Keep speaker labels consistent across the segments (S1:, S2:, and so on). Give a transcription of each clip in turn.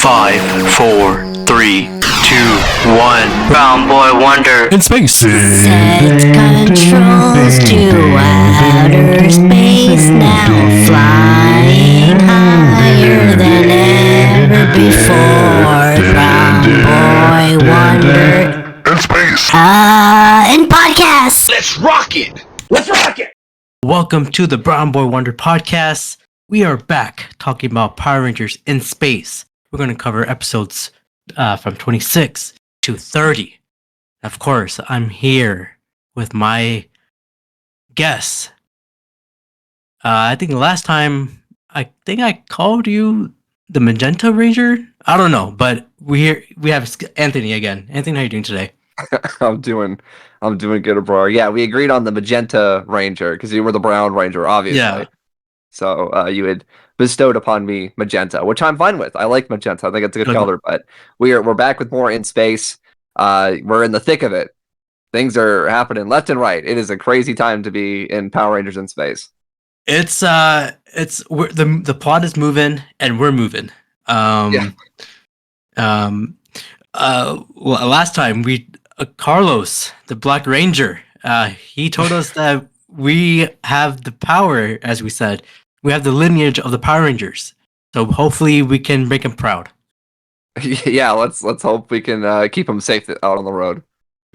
S1: 5, 4, 3, 2, 1. Brown Boy Wonder.
S2: In space.
S3: Set controls to outer space now, flying higher than ever before. Brown Boy Wonder.
S4: In space.
S3: In podcasts.
S4: Let's rock it. Let's rock it.
S2: Welcome to the Brown Boy Wonder podcast. We are back talking about Power Rangers in space. We're going to cover episodes from 26 to 30. Of course, I'm here with my guests. I think the last time, I called you the Magenta Ranger. I don't know, but we have Anthony again. Anthony, how are you doing today?
S5: I'm doing good, Abrar. Yeah, we agreed on the Magenta Ranger because you were the Brown Ranger, obviously.
S2: Yeah.
S5: So you had bestowed upon me Magenta, which I'm fine with. I like Magenta. I think it's a good color. But we're back with more in space. We're in the thick of it. Things are happening left and right. It is a crazy time to be in Power Rangers in space.
S2: The plot is moving and we're moving. Last time Carlos, the Black Ranger, he told us that we have the power, as we said. We have the lineage of the Power Rangers. So hopefully we can make him proud.
S5: Yeah, let's hope we can keep him safe out on the road.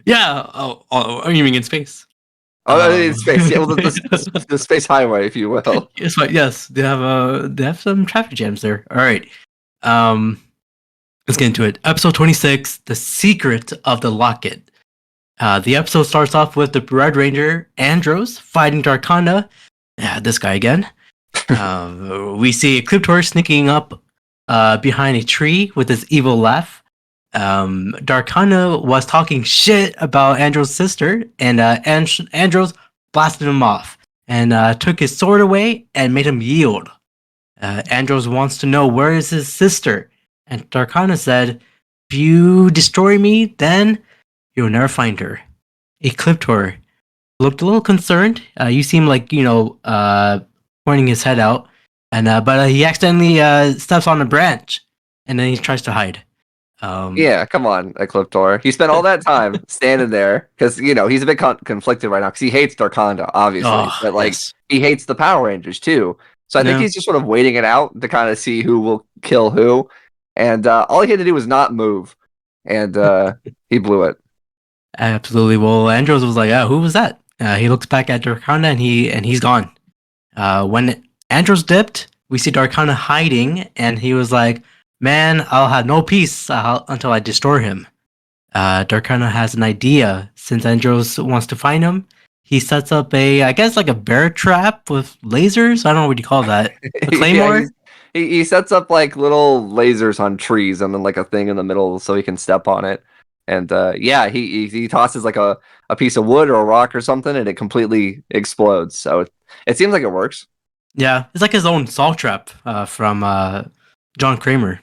S2: Yeah. Oh, you mean in space?
S5: In space. Yeah, well, the space highway, if you will.
S2: Yes. They have some traffic jams there. All right. Let's get into it. Episode 26, The Secret of the Locket. The episode starts off with the Red Ranger, Andros, fighting Darkanda. Yeah, this guy again. We see Ecliptor sneaking up behind a tree with his evil laugh. Darkanda was talking shit about Andros' sister, and Andros blasted him off and took his sword away and made him yield. Andros wants to know where is his sister, and Darkanda said, "If you destroy me, then you'll never find her." Ecliptor looked a little concerned. You seem like, pointing his head out, and but he accidentally steps on a branch, and then he tries to hide.
S5: Yeah, come on, Ecliptor. He spent all that time standing there because he's a bit conflicted right now because he hates Darkanda, obviously, but
S2: yes.
S5: He hates the Power Rangers too. So I think he's just sort of waiting it out to kind of see who will kill who, and all he had to do was not move, and he blew it.
S2: Absolutely. Well, Andros was like, "Who was that?" He looks back at Darkanda, and he's gone. When Andros dipped, we see Darkanda hiding, and he was like, "Man, I'll have no peace until I destroy him." Darkanda has an idea. Since Andros wants to find him, he sets up a bear trap with lasers. I don't know what you call that. A claymore?
S5: Yeah, he sets up like little lasers on trees and then like a thing in the middle so he can step on it. And he tosses like a piece of wood or a rock or something, and it completely explodes. So it seems like it works.
S2: Yeah, it's like his own salt trap from John Kramer.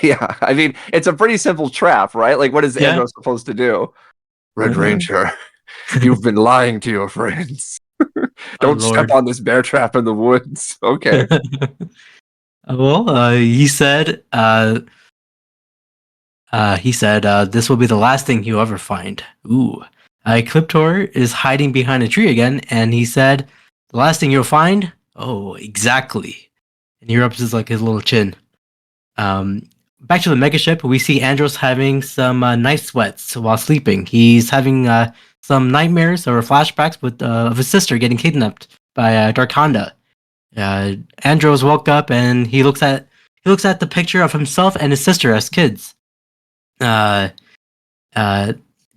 S5: Yeah, I mean, it's a pretty simple trap, right? Like, what is Andros supposed to do? Red Ranger, you've been lying to your friends. Don't step on this bear trap in the woods. Okay.
S2: He said this will be the last thing he'll ever find. Ooh. Ecliptor is hiding behind a tree again, and he said, "The last thing you'll find?" Oh, exactly. And he rubs his little chin. Back to the megaship, we see Andros having some night sweats while sleeping. He's having some nightmares or flashbacks of his sister getting kidnapped by Darkanda. Andros woke up and he looks at the picture of himself and his sister as kids.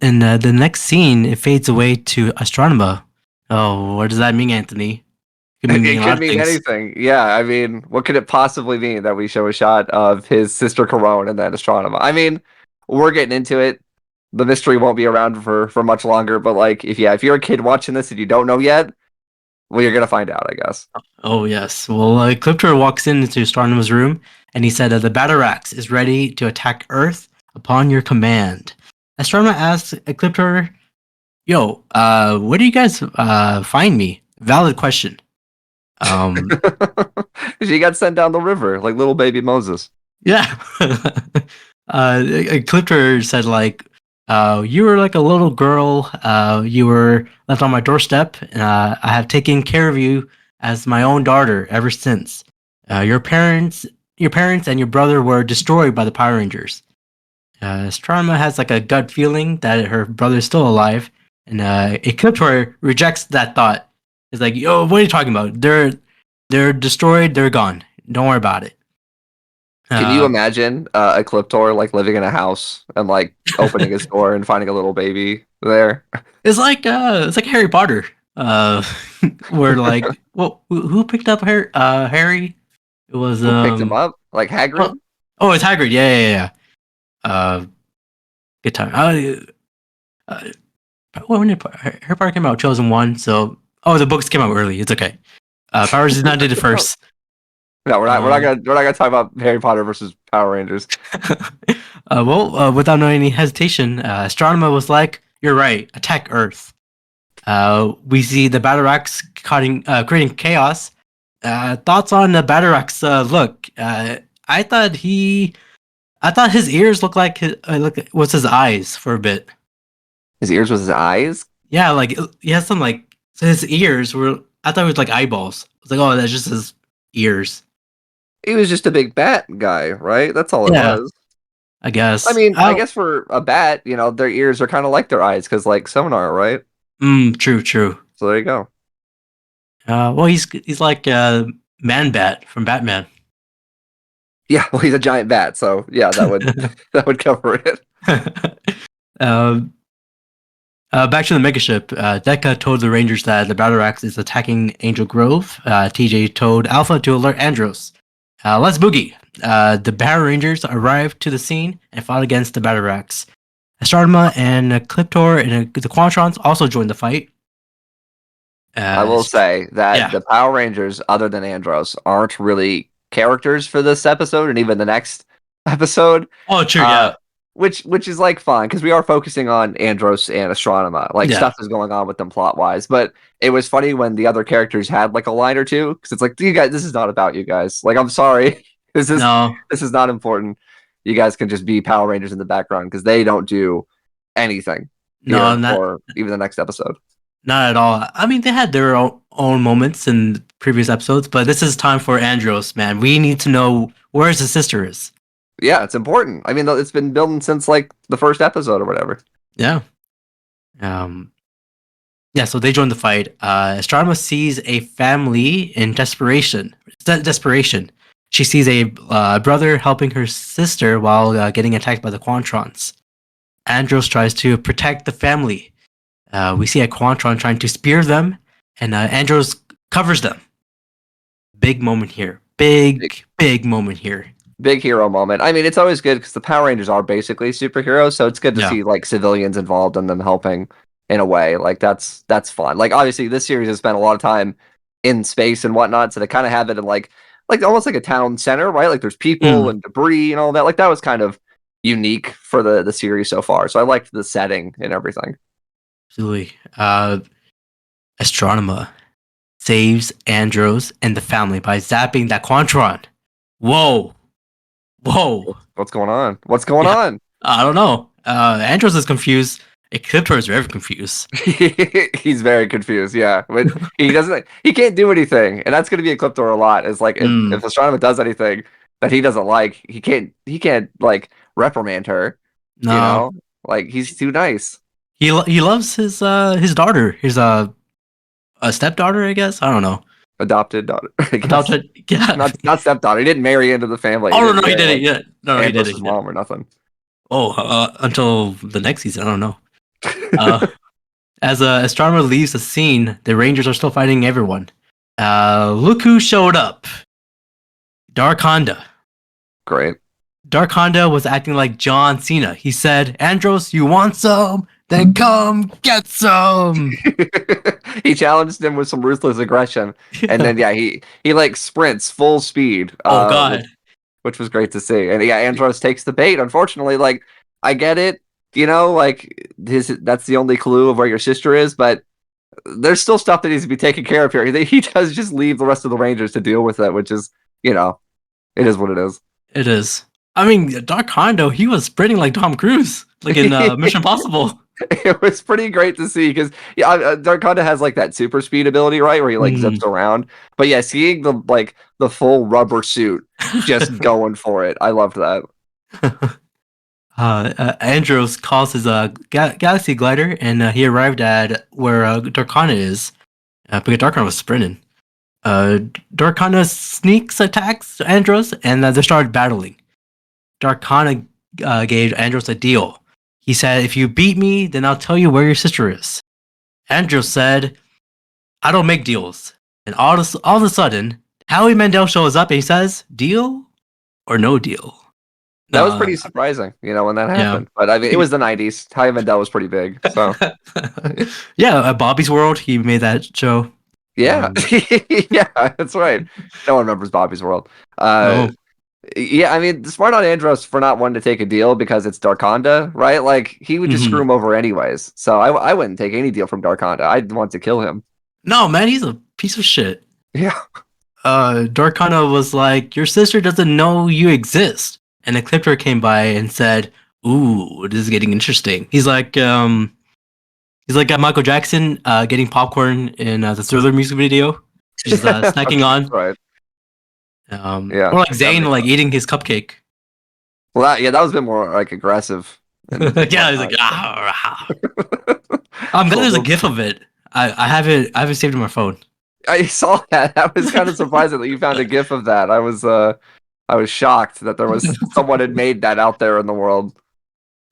S2: In the next scene, it fades away to Astronema. Oh, what does that mean, Anthony?
S5: It could mean anything. Yeah, I mean, what could it possibly mean that we show a shot of his sister Corone and then Astronema? I mean, we're getting into it. The mystery won't be around for much longer, but if you're a kid watching this and you don't know yet, well, you're gonna find out, I guess.
S2: Oh yes. Well, Ecliptor walks into Astronema's room and he said the Batarax is ready to attack Earth upon your command. Astronema asks Ecliptor, "Yo, where do you guys find me?" Valid question.
S5: She got sent down the river like little baby Moses.
S2: Yeah. Clipper said like, you were like a little girl. You were left on my doorstep, and I have taken care of you as my own daughter ever since. Your parents, and your brother were destroyed by the Power Rangers. Strama has like a gut feeling that her brother is still alive, and Ecliptor rejects that thought. It's like, yo, what are you talking about? They're destroyed. They're gone. Don't worry about it.
S5: Can you imagine a Ecliptor like living in a house and like opening his door and finding a little baby there?
S2: It's like Harry Potter. Where like, well, who picked up Harry? It was
S5: Who picked him up? Like Hagrid?
S2: oh, it's Hagrid. Yeah. Good time. When did Harry Potter came out? 2001. So, the books came out early. It's okay. Powers did not did it first.
S5: No, we're not gonna talk about Harry Potter versus Power Rangers.
S2: Without knowing any hesitation, Astronema was like, "You're right. Attack Earth." We see the Battarax creating chaos. Thoughts on the Battarax look? I thought his ears looked like what's his eyes for a bit.
S5: His ears was his eyes?
S2: Yeah, like he has some like so his ears were. I thought it was like eyeballs. I was like, oh, that's just his ears.
S5: He was just a big bat guy, right? That's all it
S2: Yeah.
S5: was.
S2: I guess.
S5: I mean, I guess for a bat, their ears are kind of like their eyes because like sonar, right?
S2: True.
S5: So there you go.
S2: Well, he's like Man Bat from Batman.
S5: Yeah, well, he's a giant bat, so yeah, that would cover it.
S2: Back to the megaship. Deca told the Rangers that the Battarax is attacking Angel Grove. TJ told Alpha to alert Andros. Let's boogie. The Power Rangers arrived to the scene and fought against the Battarax. Astronema and Cliptor and the Quantrons also joined the fight.
S5: I will say that the Power Rangers, other than Andros, aren't really characters for this episode and even the next episode.
S2: Oh, true, yeah.
S5: Which is like fine because we are focusing on Andros and Astronema. Like stuff is going on with them plot wise, but it was funny when the other characters had like a line or two because it's like, you guys, this is not about you guys. Like, I'm sorry, this is not important. You guys can just be Power Rangers in the background because they don't do anything. Or even the next episode.
S2: Not at all. I mean, they had their own moments in previous episodes, but this is time for Andros, man. We need to know where his sister is.
S5: Yeah, it's important. I mean, it's been building since like the first episode or whatever.
S2: Yeah. So they join the fight. Astronema sees a family in desperation. She sees a brother helping her sister while getting attacked by the Quantrons. Andros tries to protect the family. We see a Quantron trying to spear them, and Andros covers them. Big moment here. Big moment here.
S5: Big hero moment. I mean, it's always good because the Power Rangers are basically superheroes, so it's good to see like civilians involved and them helping in a way. Like that's fun. Like obviously, this series has spent a lot of time in space and whatnot, so they kind of have it in like almost like a town center, right? Like there's people and debris and all that. Like that was kind of unique for the series so far. So I liked the setting and everything.
S2: Absolutely. Astronema saves Andros and the family by zapping that Quantron. Whoa.
S5: What's going on? What's going on?
S2: I don't know. Andros is confused. Ecliptor is very confused.
S5: He's very confused, yeah. But he can't do anything. And that's gonna be Ecliptor a lot. Is like if Astronema does anything that he doesn't like, he can't like reprimand her.
S2: No.
S5: You know? Like he's too nice.
S2: He loves his daughter. His a stepdaughter, I guess. I don't know.
S5: Adopted daughter.
S2: Adopted, yeah.
S5: Not stepdaughter. He didn't marry into the family.
S2: Oh no, he didn't. Yeah, no, he didn't.
S5: His mom or nothing.
S2: Oh, until the next season, I don't know. As Astronema leaves the scene, the Rangers are still fighting everyone. Look who showed up. Dark Honda.
S5: Great.
S2: Dark Honda was acting like John Cena. He said, "Andros, you want some? Then come get some."
S5: He challenged him with some ruthless aggression, and then he like sprints full speed.
S2: Oh god,
S5: which was great to see. And Andros takes the bait. Unfortunately, like I get it, like that's the only clue of where your sister is, but there's still stuff that needs to be taken care of here. He does just leave the rest of the Rangers to deal with it, which is, it is what it is.
S2: It is. I mean, Dark Hondo, he was sprinting like Tom Cruise, like in Mission Impossible.
S5: It was pretty great to see because Dark Hondo has like that super speed ability, right, where he like zips around. But yeah, seeing the full rubber suit just going for it, I loved that.
S2: Andros calls his galaxy glider, and he arrived at where Darkana is, because Darkana was sprinting. Darkana sneaks attacks Andros, and they started battling. Darkana gave Andros a deal. He said, "If you beat me, then I'll tell you where your sister is." Andros said, "I don't make deals." And all of a sudden, Howie Mandel shows up and he says, "Deal or no deal?"
S5: That was pretty surprising, when that happened. But I mean, it was the '90s. Howie Mandel was pretty big, so
S2: yeah. Bobby's World, he made that show.
S5: Yeah, yeah, that's right. No one remembers Bobby's World.
S2: No.
S5: Yeah, I mean, smart on Andros for not wanting to take a deal because it's Darkonda, right? Like, he would just screw him over anyways. So I wouldn't take any deal from Darkonda. I'd want to kill him.
S2: No, man, he's a piece of shit.
S5: Yeah.
S2: Darkana was like, "Your sister doesn't know you exist." And Ecliptor came by and said, "Ooh, this is getting interesting." He's like Michael Jackson getting popcorn in the Thriller music video. He's snacking on.
S5: Right.
S2: Yeah. Or like Zhane like eating his cupcake.
S5: Well, that was a bit more like aggressive.
S2: Yeah, he's like, I'm glad there's a GIF of it. I have it saved on my phone.
S5: I saw that. That was kind of surprising that you found a GIF of that. I was shocked that there was someone had made that out there in the world.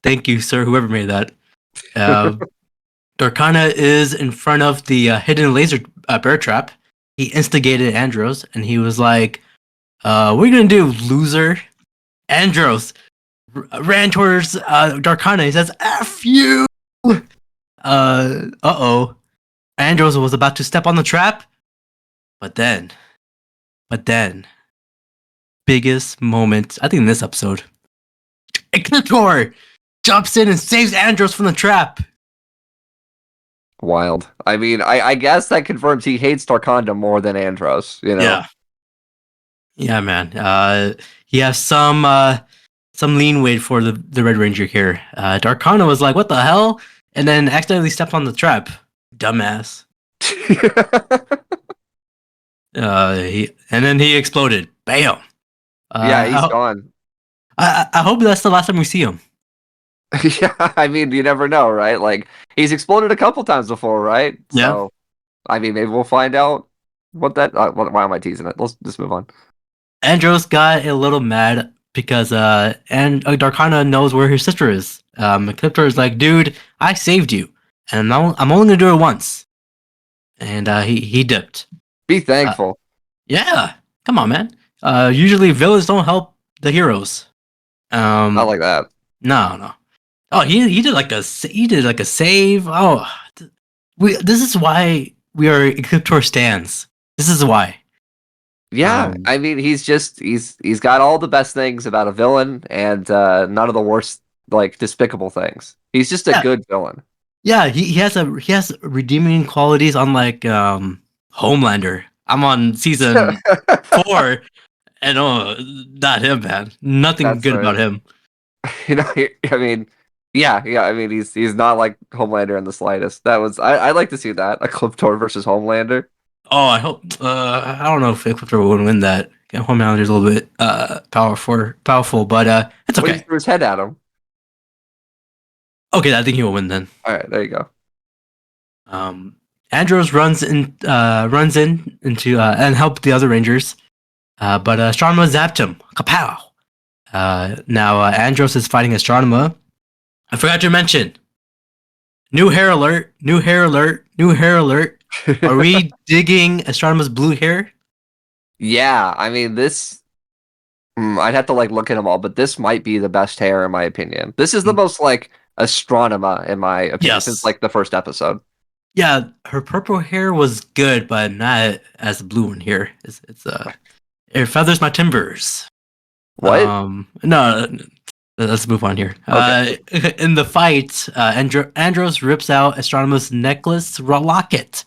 S2: Thank you, sir. Whoever made that. Darkana is in front of the hidden laser bear trap. He instigated Andros, and he was like, "What are you gonna do, loser?" Andros ran towards Darkana. He says, "F you!" Uh-oh. Andros was about to step on the trap, but then, biggest moment, I think in this episode, Ecliptor jumps in and saves Andros from the trap.
S5: Wild. I mean, I guess that confirms he hates Darkonda more than Andros,
S2: Yeah, man. He has some leanway for the Red Ranger here. Darkana was like, "What the hell?" And then accidentally stepped on the trap. Dumbass. And then he exploded. Bam.
S5: Yeah, he's gone.
S2: I hope that's the last time we see him.
S5: Yeah, I mean, you never know, right? Like, he's exploded a couple times before, right?
S2: Yeah.
S5: So, I mean, maybe we'll find out what that. Why am I teasing it? Let's just move on.
S2: Andros got a little mad because Darkana knows where his sister is. Ecliptor is like, "Dude, I saved you, and I'm only gonna do it once." And he dipped.
S5: Be thankful.
S2: Yeah, come on, man. Usually villains don't help the heroes.
S5: Not like that.
S2: No. Oh, he did like a save. Oh, this is why we are Ecliptor stans. This is why.
S5: Yeah, I mean, he's got all the best things about a villain and none of the worst, like, despicable things. He's just a good villain.
S2: Yeah, he has redeeming qualities, unlike Homelander. I'm on season 4, and not him, man. Nothing
S5: That's
S2: good
S5: right.
S2: about him.
S5: I mean, yeah. I mean, he's not like Homelander in the slightest. I'd like to see that, Ecliptor versus Homelander.
S2: Oh, I hope. I don't know if Ecliptor would win that. Homelander's a little bit powerful, but it's okay.
S5: He threw his head at him.
S2: Okay, I think he will win then.
S5: All right, there you go.
S2: Andros runs into and help the other Rangers, but Astronema zapped him. Kapow! Now Andros is fighting Astronema. I forgot to mention. New hair alert! New hair alert! New hair alert! Are we digging Astronema's blue hair?
S5: Yeah, I mean this. I'd have to look at them all, but this might be the best hair in my opinion. This is the most Astronema in my opinion since the first episode.
S2: Yeah, her purple hair was good, but not as the blue one here. It feathers my timbers.
S5: What?
S2: No, let's move on here.
S5: Okay.
S2: In the fight, Andros rips out Astronema's necklace locket.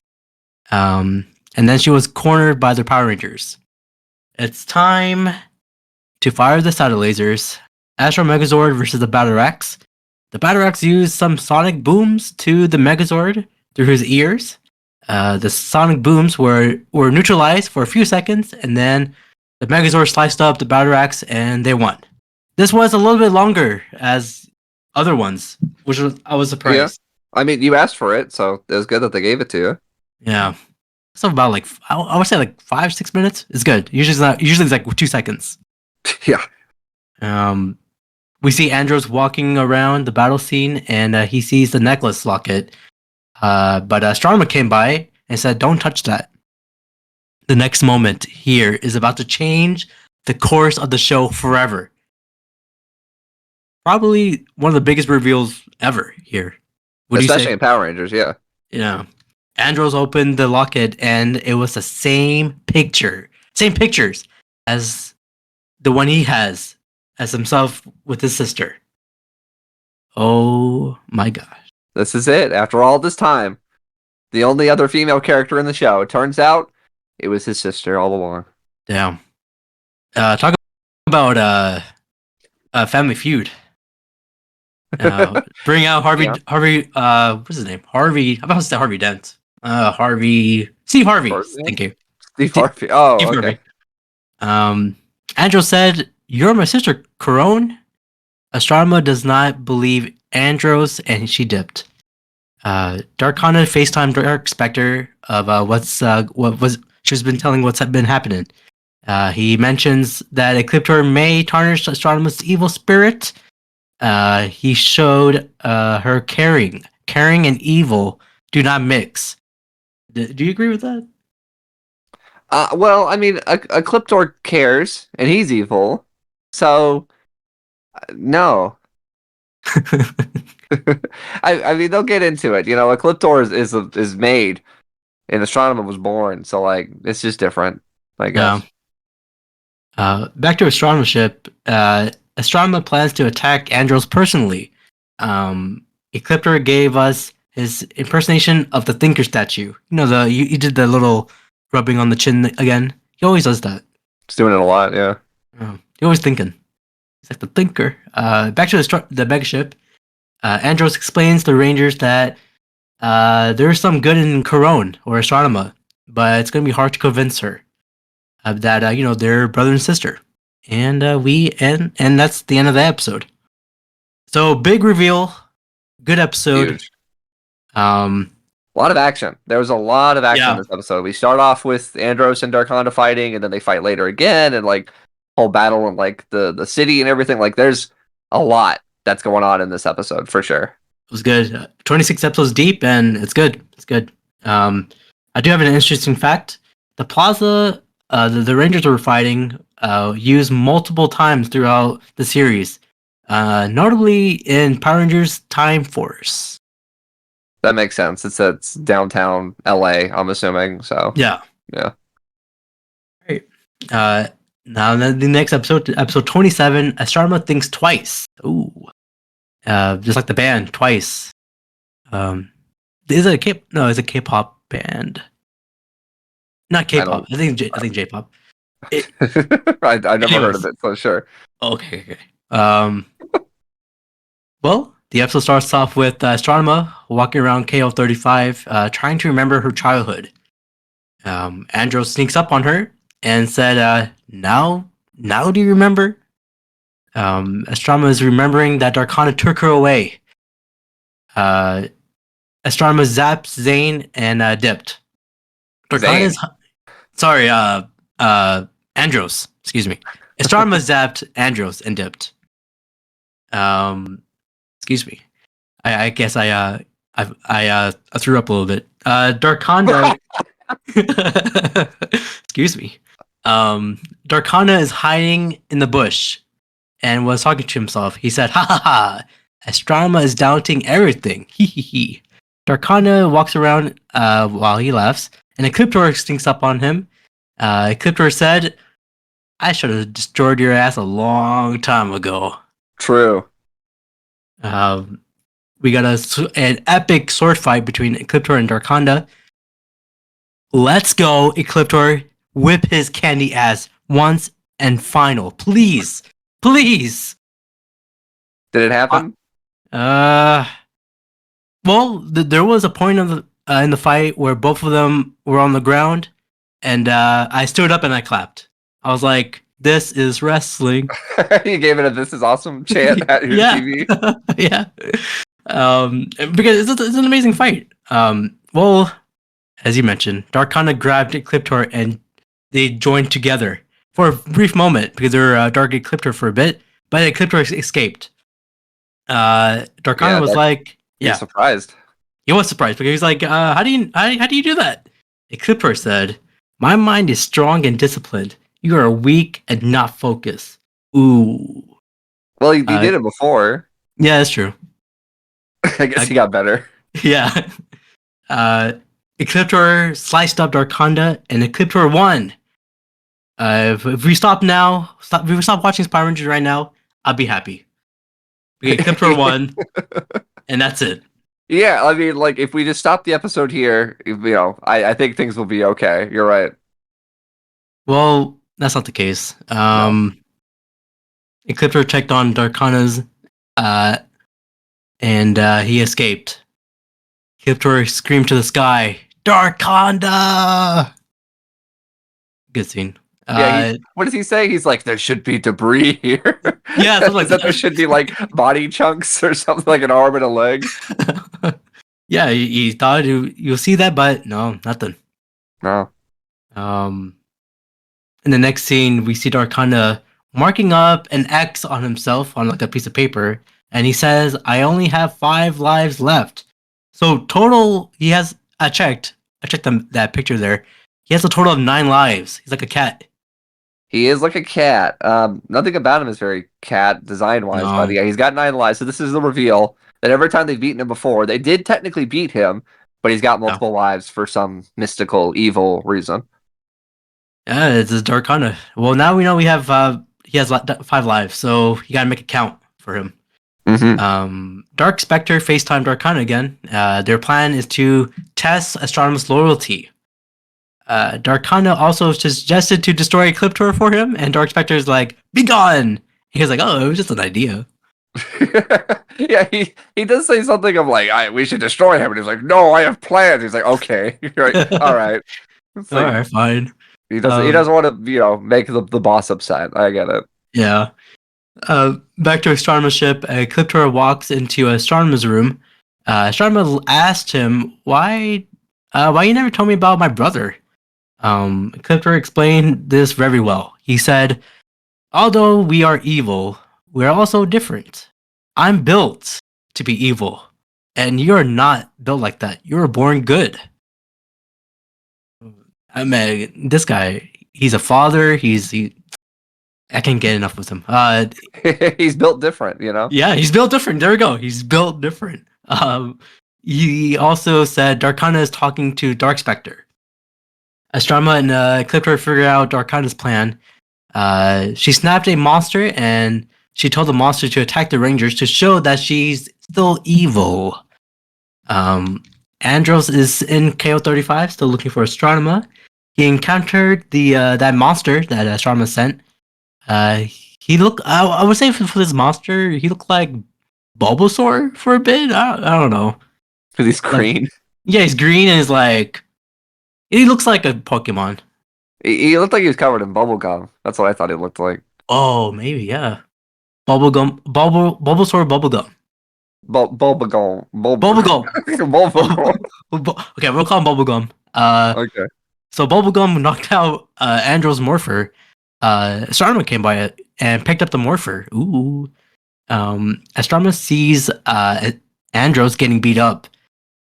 S2: And then she was cornered by the Power Rangers. It's time to fire the Shadow Lasers. Astro Megazord versus the Batarax. The Batarax used some sonic booms to the Megazord through his ears. The sonic booms were neutralized for a few seconds, and then the Megazord sliced up the Batarax, and they won. This was a little bit longer as other ones, which I was surprised.
S5: I mean, you asked for it, so it was good that they gave it to you.
S2: Yeah. So about like I would say like 5-6 minutes. It's good. Usually it's like 2 seconds.
S5: Yeah.
S2: We see Andros walking around the battle scene, and he sees the necklace locket. But Astronomer came by and said, "Don't touch that." The next moment here is about to change the course of the show forever. Probably one of the biggest reveals ever here. What do you say?
S5: Especially in Power Rangers, yeah.
S2: Yeah. Andros opened the locket, and it was the same pictures as the one he has as himself with his sister. Oh my gosh.
S5: This is it. After all this time, the only other female character in the show. It turns out it was his sister all along.
S2: Damn. Talk about Family Feud. Bring out Harvey.
S5: Yeah.
S2: Harvey. What's his name? Harvey. I'm about to say Harvey Dent. Steve Harvey. Thank you.
S5: Steve Harvey. Oh,
S2: Steve
S5: okay.
S2: Harvey. Andros said, "You're my sister, Corone." Astrama does not believe Andros, and she dipped. Darkana FaceTime Dark Spectre of she's been telling what's been happening. He mentions that Ecliptor may tarnish Astrama's evil spirit. He showed her caring and evil do not mix. Do you agree with that?
S5: Well, I mean, Ecliptor cares, and he's evil, so no. I mean, they'll get into it. You know, Ecliptor is made, and Astronema was born, so like it's just different, I guess.
S2: Back to Astronomership. Astronema plans to attack Andros personally. Ecliptor gave us his impersonation of the Thinker statue. You know, you did the little rubbing on the chin again. He always does that.
S5: He's doing it a lot, yeah.
S2: He's always thinking. He's like the Thinker. Back to the megaship. Andros explains to Rangers that there's some good in Corone or Astronema, but it's going to be hard to convince her that they're brother and sister. And that's the end of the episode. So big reveal, good episode.
S5: Huge. A lot of action. There was a lot of action in this episode. We start off with Andros and Darkonda fighting, and then they fight later again, and like whole battle in like the city and everything. Like there's a lot that's going on in this episode for sure.
S2: It was good. 26 episodes deep, and it's good. It's good. I do have an interesting fact. The plaza the Rangers were fighting used multiple times throughout the series, notably in Power Rangers Time Force.
S5: That makes sense. It's downtown LA, I'm assuming. So
S2: yeah.
S5: Right.
S2: Now the next episode 27, Astronema thinks twice. Ooh. Just like the band Twice. Is it it's a K-pop band. Not K-pop. I think J-pop.
S5: I never heard of it, so sure.
S2: Okay. Well, the episode starts off with Astronema walking around KO35, trying to remember her childhood. Andros sneaks up on her and said, "Now do you remember?" Astronema is remembering that Darkana took her away. Astronema zaps Zhane and dipped. Darkana's sorry, Andros. Excuse me. Astronema zapped Andros and dipped. Excuse me. I guess I threw up a little bit. Darkana. Excuse me. Darkana is hiding in the bush and was talking to himself. He said, "Ha ha ha! Astronema is doubting everything. He he he." Darkana walks around while he laughs, and Ecliptor sneaks up on him. Ecliptor said, "I should have destroyed your ass a long time ago."
S5: True.
S2: We got an epic sword fight between Ecliptor and Darkonda. Let's go, Ecliptor. Whip his candy ass once and final. Please, please.
S5: Did it happen?
S2: Well, there was a point in the fight where both of them were on the ground, and I stood up and I clapped. I was like, "This is wrestling."
S5: You gave it a "This is awesome" chant at your
S2: Yeah.
S5: TV.
S2: Yeah. Because it's an amazing fight. Well, as you mentioned, Darkana grabbed Ecliptor and they joined together for a brief moment because Dark eclipsed her for a bit, but Ecliptor escaped. Darkana was like,
S5: You're
S2: "Yeah."
S5: surprised.
S2: He was surprised because he was like, "How do you do that?" Ecliptor said, "My mind is strong and disciplined. You are weak and not focused." Ooh.
S5: Well, he did it before.
S2: Yeah, that's true.
S5: I guess he got better.
S2: Yeah. Ecliptor sliced up Darkanda, and Ecliptor won. If we stop now, if we stop watching Power Rangers right now, I'll be happy. Ecliptor won, and that's it.
S5: Yeah, I mean, like, if we just stop the episode here, I think things will be okay. You're right.
S2: Well, that's not the case. Ecliptor checked on Darkana's, and he escaped. Ecliptor screamed to the sky, "Darkanda!" Good scene.
S5: Yeah, what does he say? He's like, there should be debris here.
S2: Yeah, something like that.
S5: There should be like body chunks or something, like an arm and a leg.
S2: Yeah, he thought you'll see that, but no, nothing.
S5: No.
S2: In the next scene, we see Darkana marking up an X on himself on like a piece of paper, and he says, "I only have 5 lives left." So total, he has. I checked that picture there. He has a total of 9 lives. He's like a cat.
S5: He is like a cat. Nothing about him is very cat design-wise,
S2: No.
S5: but yeah, he's got 9 lives. So this is the reveal that every time they've beaten him before, they did technically beat him, but he's got multiple lives for some mystical, evil reason.
S2: Yeah, it's a Darkana. Well, now we know he has 5 lives, so you gotta make a count for him.
S5: Mm-hmm.
S2: Dark Spectre FaceTime Darkana again. Their plan is to test Astronomer's loyalty. Darkana also suggested to destroy Ecliptor for him, and Dark Spectre is like, "Be gone!" He's like, "Oh, it was just an idea."
S5: Yeah, he does say something of like, we should destroy him, and he's like, "No, I have plans." He's like, "Okay, you're right, all right." It's like,
S2: All right, fine.
S5: he doesn't want to, make the boss upset. I get it.
S2: Yeah. Back to Astronomer's ship, Ecliptor walks into Astronomer's room. Astronomer asked him, why you never told me about my brother? Ecliptor explained this very well. He said, "Although we are evil, we are also different. I'm built to be evil, and you're not built like that. You were born good." I mean, this guy, he's a father. I can't get enough of him.
S5: He's built different,
S2: Yeah, he's built different. There we go. He's built different. He also said Darkana is talking to Dark Spectre. Astronomer and Ecliptor figure out Darkana's plan. She snapped a monster and she told the monster to attack the Rangers to show that she's still evil. Andros is in KO35, still looking for Astronomer. He encountered that monster that Astronomer sent. He looked. I would say for this monster, he looked like Bulbasaur for a bit. I don't know.
S5: Because he's green.
S2: Yeah, he's green and he's like. He looks like a Pokemon.
S5: He looked like he was covered in bubblegum. That's what I thought he looked like.
S2: Oh, maybe, yeah. Bulbasaur bubblegum.
S5: Bulbagum.
S2: Bubblegum.
S5: Bulbagum.
S2: Okay, we'll call him Bubblegum.
S5: Okay.
S2: So Bubblegum knocked out Andros Morpher. Astronomer came by it and picked up the Morpher. Ooh. Astronomer sees Andros getting beat up.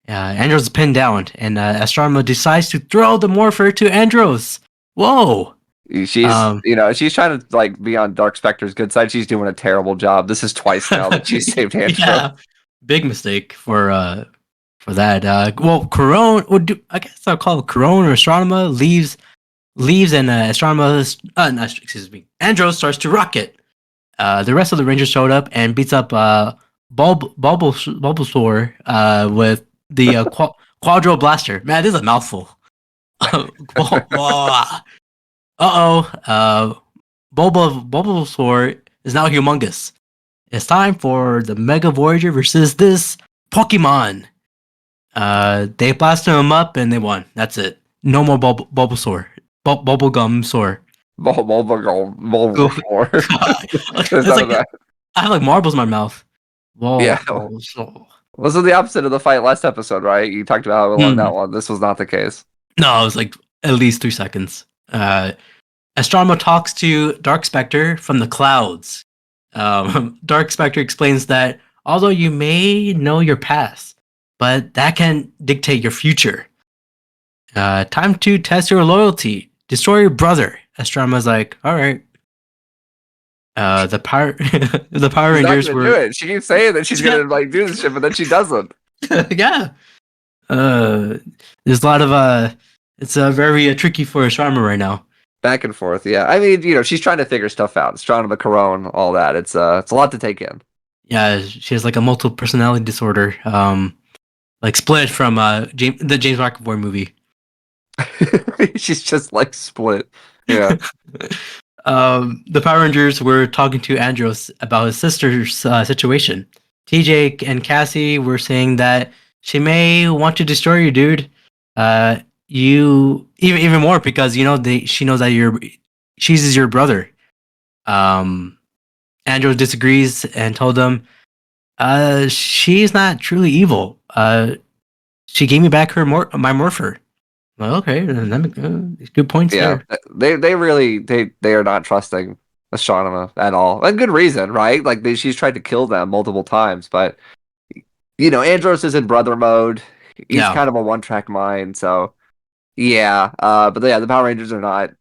S2: Andros is pinned down, and Astronomer decides to throw the Morpher to Andros. Whoa!
S5: She's she's trying to like be on Dark Spectre's good side. She's doing a terrible job. This is twice now that she's saved Andros.
S2: Yeah, big mistake for that. Well, Corone, I guess I'll call it Corone or Astronomer leaves, and Astronomer, Andros starts to rocket. The rest of the Rangers showed up and beats up Bulbasaur with the Quadro Blaster. Man, this is a mouthful. Bulbasaur is now humongous. It's time for the Mega Voyager versus this Pokemon. They blasted him up and they won. That's it. No more Bulbasaur. Bubblegum Saur.
S5: Bulbasaur. There's
S2: It's
S5: none
S2: like
S5: of that.
S2: I have like marbles in my mouth.
S5: Yeah.
S2: Bulbasaur.
S5: This was the opposite of the fight last episode, right? You talked about how we won that one. This was not the case.
S2: No, it was like at least 3 seconds. Astronomer talks to Dark Spectre from the clouds. Dark Spectre explains that although you may know your past, but that can dictate your future. Time to test your loyalty. Destroy your brother. Astronomer's like, all right. The Power Rangers
S5: not gonna
S2: were
S5: do it. She keeps saying that she's gonna like do this shit, but then she doesn't.
S2: yeah. There's a lot of it's very tricky for Astronomer right now.
S5: Back and forth, yeah. I mean, she's trying to figure stuff out. Astronomer, Corone, all that. It's a lot to take in.
S2: Yeah, she has like a multiple personality disorder. Like split from the James McAvoy movie.
S5: She's just like split. Yeah.
S2: The Power Rangers were talking to Andros about his sister's situation. TJ and Cassie were saying that she may want to destroy you, dude. You even more because she knows that she's your brother. Andros disagrees and told them, she's not truly evil. She gave me back my morpher. Well, okay, good points there.
S5: They really are not trusting Astronomer at all. And good reason, right? Like she's tried to kill them multiple times, but Andros is in brother mode. He's kind of a one-track mind, so yeah. But yeah, the Power Rangers are not.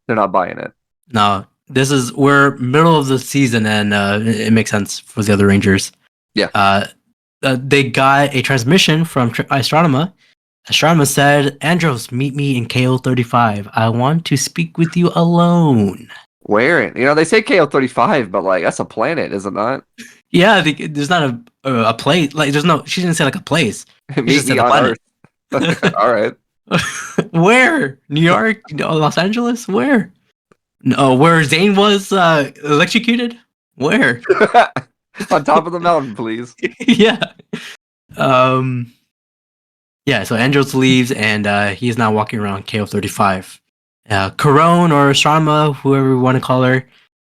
S5: They're not buying it.
S2: No, we're middle of the season, and it makes sense for the other Rangers.
S5: Yeah.
S2: They got a transmission from Astronomer. Astronomer said, Andros, meet me in KO35. I want to speak with you alone.
S5: Where? They say KO35, but like that's a planet, is it not?
S2: Yeah, there's not a place. Like there's no. She didn't say like a place. She
S5: Meet
S2: just
S5: me
S2: said a
S5: on
S2: planet.
S5: Earth. All right.
S2: Where? New York? Los Angeles? Where? No, where Zhane was electrocuted? Where?
S5: On top of the mountain, please.
S2: Yeah. Yeah, so Andros leaves and he's now walking around KO35. Corone or Astronomer, whoever we want to call her,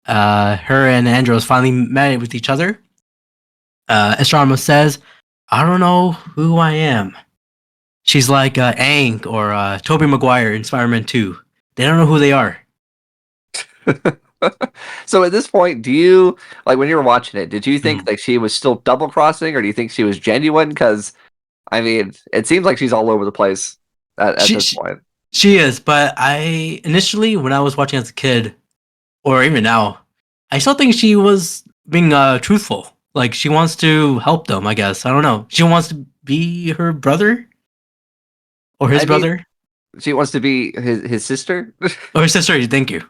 S2: her and Andros finally met with each other. Astronomer says, I don't know who I am. She's like Aang or Tobey Maguire in Spider-Man 2. They don't know who they are.
S5: So at this point, do you, like when you were watching it, did you think like she was still double crossing or do you think she was genuine? Because I mean, it seems like she's all over the place at this point.
S2: She is, but initially, when I was watching as a kid, or even now, I still think she was being truthful. Like, she wants to help them, I guess. I don't know. She wants to be her brother? Or his brother?
S5: She wants to be his sister?
S2: Or his sister, thank you.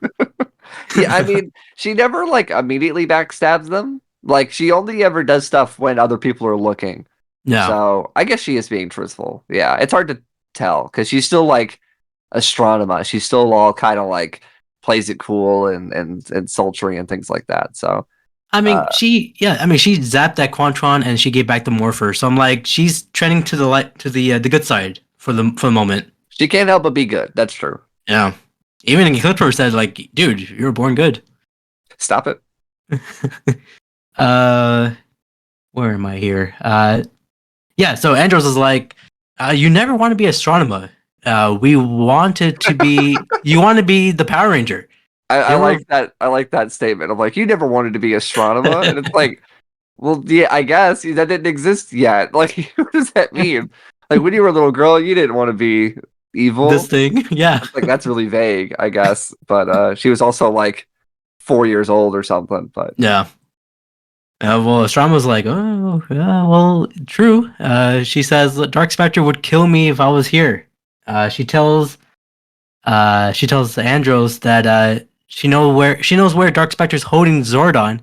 S5: Yeah, I mean, she never, like, immediately backstabs them. Like, she only ever does stuff when other people are looking.
S2: Yeah.
S5: So, I guess she is being truthful. Yeah, it's hard to tell, because she's still, like, Astronomer. She's still all kind of, like, plays it cool and sultry and things like that, so...
S2: I mean, she zapped that Quantron and she gave back the Morpher. So I'm like, she's trending to the good side for the moment.
S5: She can't help but be good. That's true.
S2: Yeah. Even Eclipse said, like, dude, you were born good.
S5: Stop it.
S2: Where am I here? Yeah, so Andros is like, you never want to be Astronomer. We wanted to be, you want to be the Power Ranger.
S5: I like that. I like that statement. I'm like, you never wanted to be Astronomer, and it's like, well, yeah, I guess that didn't exist yet. Like, what does that mean? Like, when you were a little girl, you didn't want to be evil.
S2: This thing, yeah.
S5: Like, that's really vague, I guess. But she was also like 4 years old or something. But
S2: yeah. Well, Astronomer's like, oh, yeah, well, true. She says Dark Spectre would kill me if I was here. She tells Andros that she knows where Dark Spectre's holding Zordon,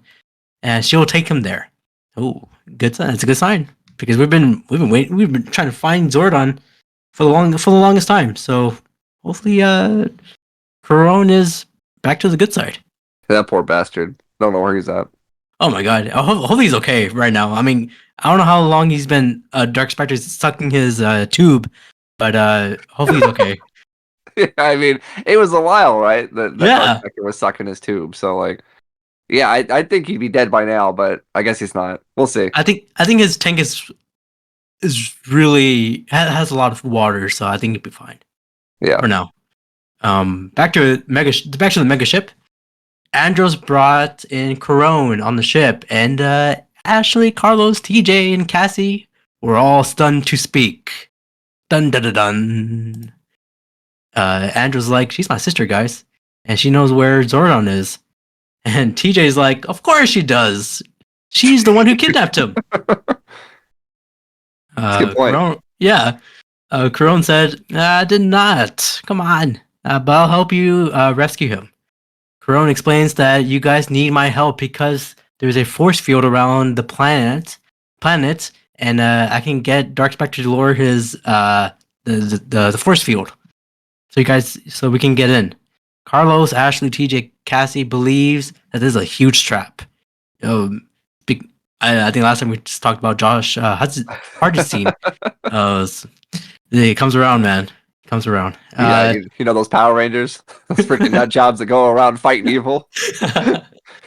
S2: and she'll take him there. Oh, good sign. It's a good sign because we've been trying to find Zordon for the longest time. So hopefully, Corone is back to the good side.
S5: That poor bastard. Don't know where he's at.
S2: Oh my god. Hopefully he's okay right now. I mean, I don't know how long he's been Dark Spectre's sucking his tube, but hopefully he's okay.
S5: I mean, it was a while, right? That Dark
S2: Yeah.
S5: Spectre was sucking his tube. So like, yeah, I think he'd be dead by now, but I guess he's not. We'll see.
S2: I think his tank is really has a lot of water, so I think he'd be fine
S5: Yeah.
S2: for now. Back to the mega ship. Andros brought in Corone on the ship, and Ashley, Carlos, TJ, and Cassie were all stunned to speak. Dun dun dun dun. Andros like, she's my sister, guys, and she knows where Zordon is. And TJ's like, of course she does. She's the one who kidnapped him.
S5: That's a good point.
S2: Corone said, I did not. Come on. But I'll help you rescue him. Corone explains that you guys need my help because there's a force field around the planet, and I can get Dark Spectre to lower his the force field, so we can get in. Carlos, Ashley, TJ, Cassie believes that this is a huge trap. I think last time we just talked about Josh Hardestein. It comes around, man. It comes around.
S5: Yeah, you know those Power Rangers, those freaking nut jobs that go around fighting evil.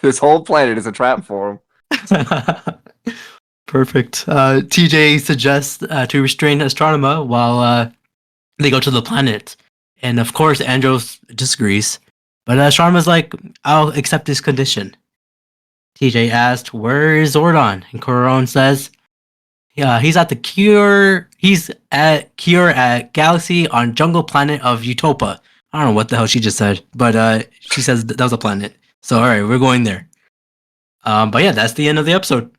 S5: This whole planet is a trap for them.
S2: Perfect. TJ suggests to restrain Astronema while they go to the planet, and of course Andros disagrees. But Astronema's like, "I'll accept this condition." TJ asked, "Where is Zordon?" And Corone says, "Yeah, he's at Cure at Galaxy on Jungle Planet of Utopia." I don't know what the hell she just said, but she says that was a planet. So all right, we're going there. But yeah, that's the end of the episode.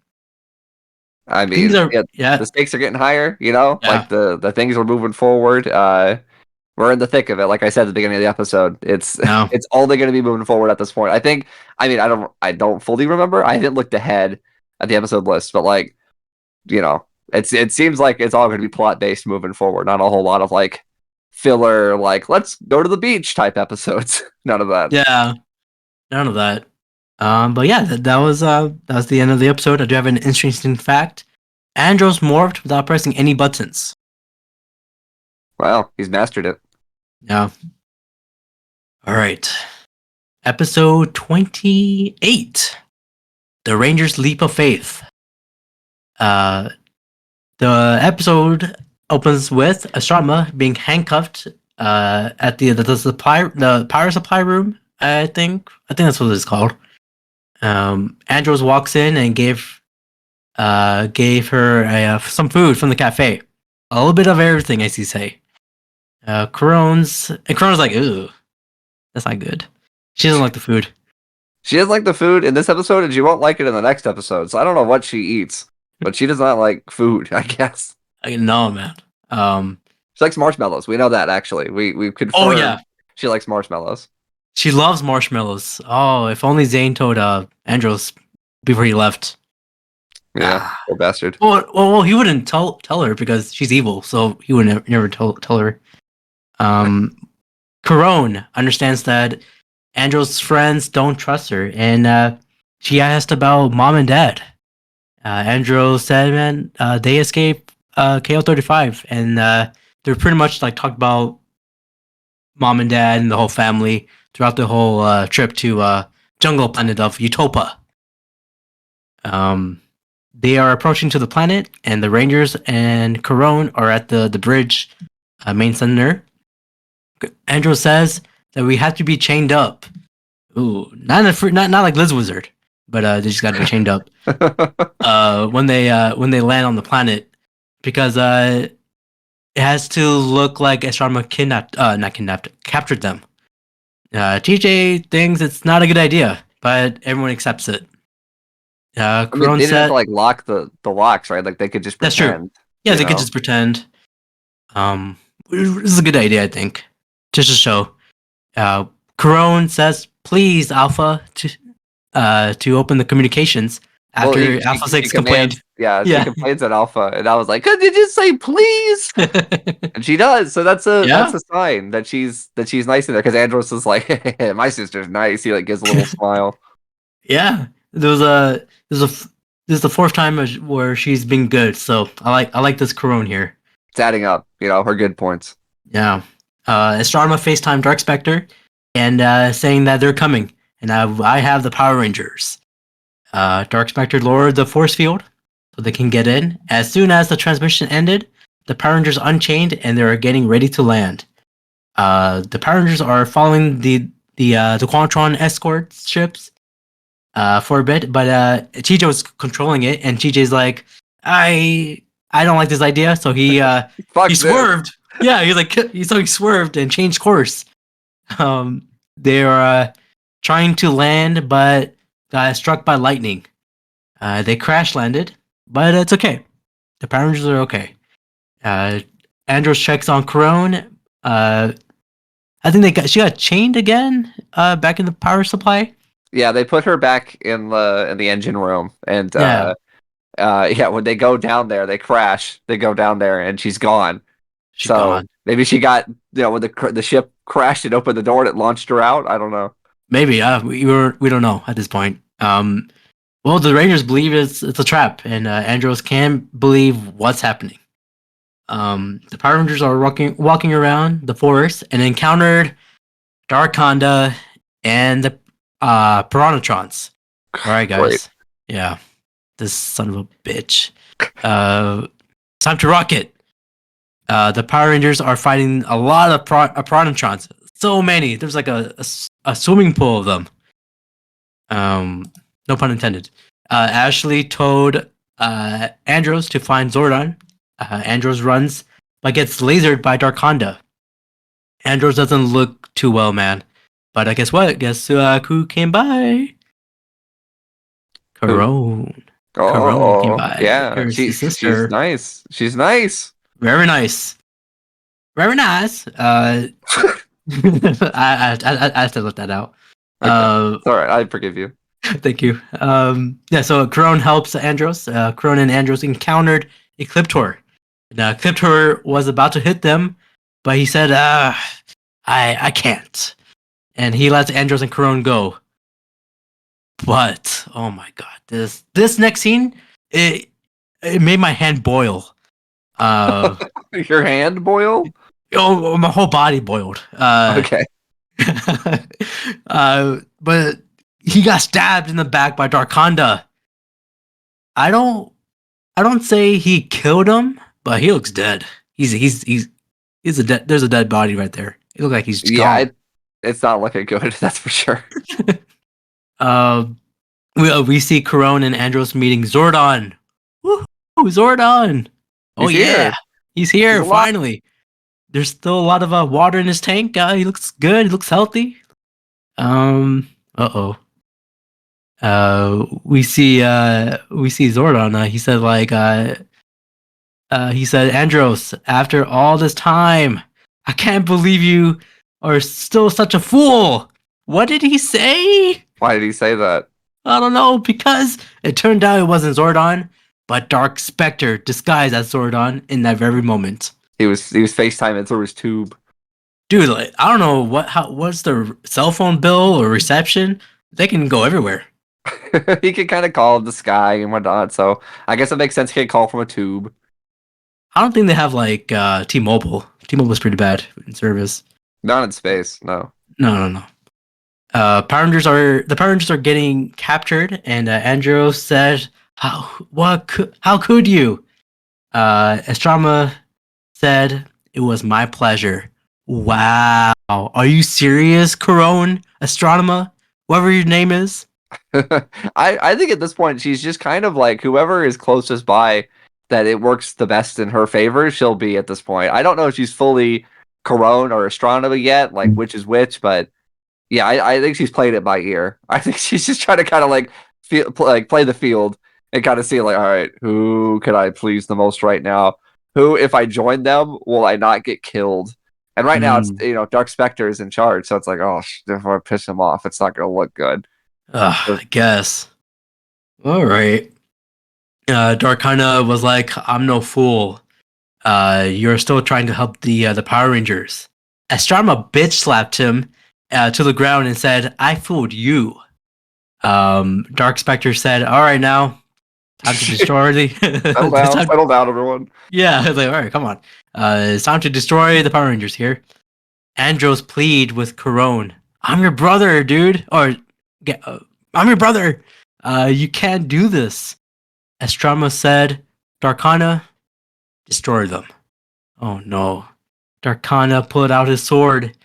S5: I mean, the stakes are getting higher. You know, like the things are moving forward. We're in the thick of it. Like I said at the beginning of the episode, it's only going to be moving forward at this point. I don't fully remember. I haven't looked ahead at the episode list, but like, you know, it seems like it's all going to be plot based moving forward. Not a whole lot of like filler, like let's go to the beach type episodes. None of that.
S2: Yeah, none of that. But yeah, that was the end of the episode. I do have an interesting fact. Andros morphed without pressing any buttons.
S5: Wow, he's mastered it.
S2: Yeah. All right. Episode 28. The Rangers' Leap of Faith. The episode opens with Astronema being handcuffed at the power supply room. I think that's what it's called. Andros walks in and gave her some food from the cafe. A little bit of everything, as you say. Corone's like, ooh, that's not good. She doesn't like the food.
S5: She doesn't like the food in this episode, and she won't like it in the next episode. So I don't know what she eats, but she does not like food, I guess.
S2: I know, man.
S5: She likes marshmallows. We know that, actually. We confirmed.
S2: Oh, yeah.
S5: She likes marshmallows.
S2: She loves marshmallows. Oh, if only Zhane told Andros before he left.
S5: Yeah, poor bastard.
S2: Well, he wouldn't tell her because she's evil, so he would never tell her. Corone understands that Andros' friends don't trust her, and she asked about mom and dad. Andros said, "Man, they escaped KO-35, and they're pretty much like talked about mom and dad and the whole family throughout the whole trip to Jungle Planet of Utopia." They are approaching to the planet, and the Rangers and Corone are at the bridge main center. Andros says that we have to be chained up. Ooh, not like Liz Wizard, but they just got to be chained up when they land on the planet, because it has to look like Astronema captured them. TJ thinks it's not a good idea, but everyone accepts it. Corone
S5: they didn't
S2: said,
S5: have to like lock the locks, right? Like they could just pretend.
S2: That's true. Yeah, they could just pretend. This is a good idea, I think. Just to show. Corone says, "Please, Alpha, to open the communications." After Alpha 6 complained.
S5: Yeah, she
S2: Yeah.
S5: complains at Alpha, and I was like, "Could you just say please?" And she does. So that's
S2: Yeah.
S5: a sign that she's nice in there. Because Andros is like, "My sister's nice." He like gives a little smile.
S2: Yeah. This is the fourth time where she's been good. So I like this Corone here.
S5: It's adding up. Her good points.
S2: Yeah. Astronema FaceTime Dark Spectre and saying that they're coming. And I have the Power Rangers. Dark Spectre lowered the force field so they can get in. As soon as the transmission ended, the Power Rangers unchained and they are getting ready to land. The Power Rangers are following the Quantron escort ships for a bit, but TJ was controlling it, and TJ's like, I don't like this idea, so he
S5: Fuck
S2: he
S5: this.
S2: swerved. Yeah, he swerved and changed course. They're trying to land, but got struck by lightning. They crash landed, but it's okay. The Power Rangers are okay. Andros checks on Corone. I think she got chained again. Back in the power supply.
S5: Yeah, they put her back in the engine room, and
S2: Yeah.
S5: yeah, when they go down there, they crash. They go down there, and she's gone.
S2: She's
S5: So
S2: gone.
S5: maybe she got when the ship crashed and opened the door and it launched her out. I don't know.
S2: Maybe. We don't know at this point. Well, the Rangers believe it's a trap, and Andros can't believe what's happening. The Power Rangers are walking around the forest and encountered Darkonda and the Piranatrons. All right, guys.
S5: Great.
S2: Yeah, this son of a bitch. Time to rock it. The Power Rangers are fighting a lot of Piranatrons. So many. There's like a swimming pool of them. No pun intended. Ashley told Andros to find Zordon. Andros runs, but gets lasered by Darkonda. Andros doesn't look too well, man. But guess what? Guess who came by? Corone. Corone came
S5: Oh,
S2: by.
S5: yeah.
S2: Her
S5: She's
S2: sister.
S5: nice. She's nice.
S2: Very nice. Very nice. I have to let that out.
S5: Okay. It's all right. I forgive you.
S2: Thank you. Yeah, so Corone helps Andros. Corone and Andros encountered Ecliptor. Now, Ecliptor was about to hit them, but he said, I can't. And he lets Andros and Corone go. But, oh my god, this next scene, it made my hand boil.
S5: Your hand boil?
S2: Oh, my whole body boiled.
S5: Okay.
S2: But he got stabbed in the back by Darkonda. I don't say he killed him, but he looks dead. He's a dead. There's a dead body right there. He looks like he's gone.
S5: It's not looking good. That's for sure.
S2: We see Corone and Andros meeting Zordon. Woohoo, Zordon! Oh
S5: He's
S2: yeah,
S5: here.
S2: he's here
S5: He's alive.
S2: finally. There's still a lot of water in his tank. He looks good. He looks healthy. Uh-oh. We see Zordon. He said, Andros, after all this time, I can't believe you are still such a fool. What did he say?
S5: Why did he say that?
S2: I don't know, because it turned out it wasn't Zordon, but Dark Spectre disguised as Zordon in that very moment.
S5: He was FaceTiming through his tube.
S2: Dude, like, I don't know what's the cell phone bill or reception. They can go everywhere.
S5: He can kind of call the sky and whatnot, so I guess it makes sense he can call from a tube.
S2: I don't think they have like T-Mobile. T-Mobile's pretty bad in service.
S5: Not in space, no.
S2: No. Power Rangers are getting captured, and Andros said, how could you? Estrama said, it was my pleasure. Wow. Are you serious, Corone? Astronema? Whatever your name is?
S5: I think at this point she's just kind of like whoever is closest by that it works the best in her favor, she'll be at this point. I don't know if she's fully Corone or Astronema yet, like which is which, but yeah, I think she's played it by ear. I think she's just trying to kind of like play the field and kind of see like, all right, who could I please the most right now? Who, if I join them, will I not get killed? And right now, it's Dark Spectre is in charge, so it's like, oh, if I piss him off, it's not going to look good.
S2: I guess. All right. Darkana was like, "I'm no fool. You're still trying to help the Power Rangers." Astrama bitch slapped him to the ground and said, "I fooled you." Dark Spectre said, "All right, now time to destroy the."
S5: Settle down, everyone.
S2: Yeah, it's like, all right, come on. It's time to destroy the Power Rangers here. Andros plead with Corone. I'm your brother, dude. I'm your brother. You can't do this. Estrama said, Darkana, destroy them. Oh no. Darkana pulled out his sword.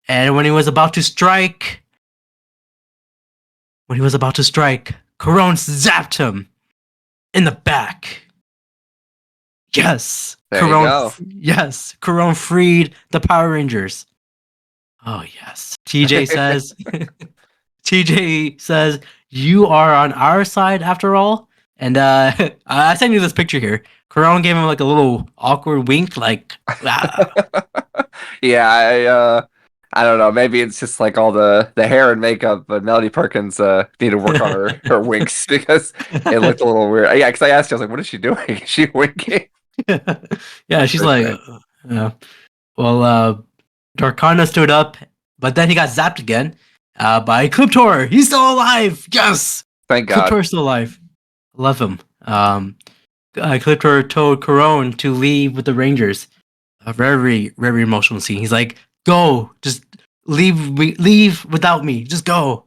S2: And when he was about to strike, Corone zapped him in the back. Yes.
S5: There you go.
S2: Yes. Corone freed the Power Rangers. Oh yes. TJ says, you are on our side after all. And I sent you this picture here. Corone gave him like a little awkward wink, like
S5: Yeah, I don't know. Maybe it's just like all the hair and makeup, but Melody Perkins need to work on her winks because it looked a little weird. Yeah, because I asked her, I was like, what is she doing? Is she winking?
S2: yeah, she's like, well, Darkana stood up, but then he got zapped again by Cliptor. He's still alive. Yes,
S5: thank God.
S2: Cliptor's still alive. Love him. Cliptor told Corone to leave with the Rangers. A very, very emotional scene. He's like, "Go, just leave without me. Just go."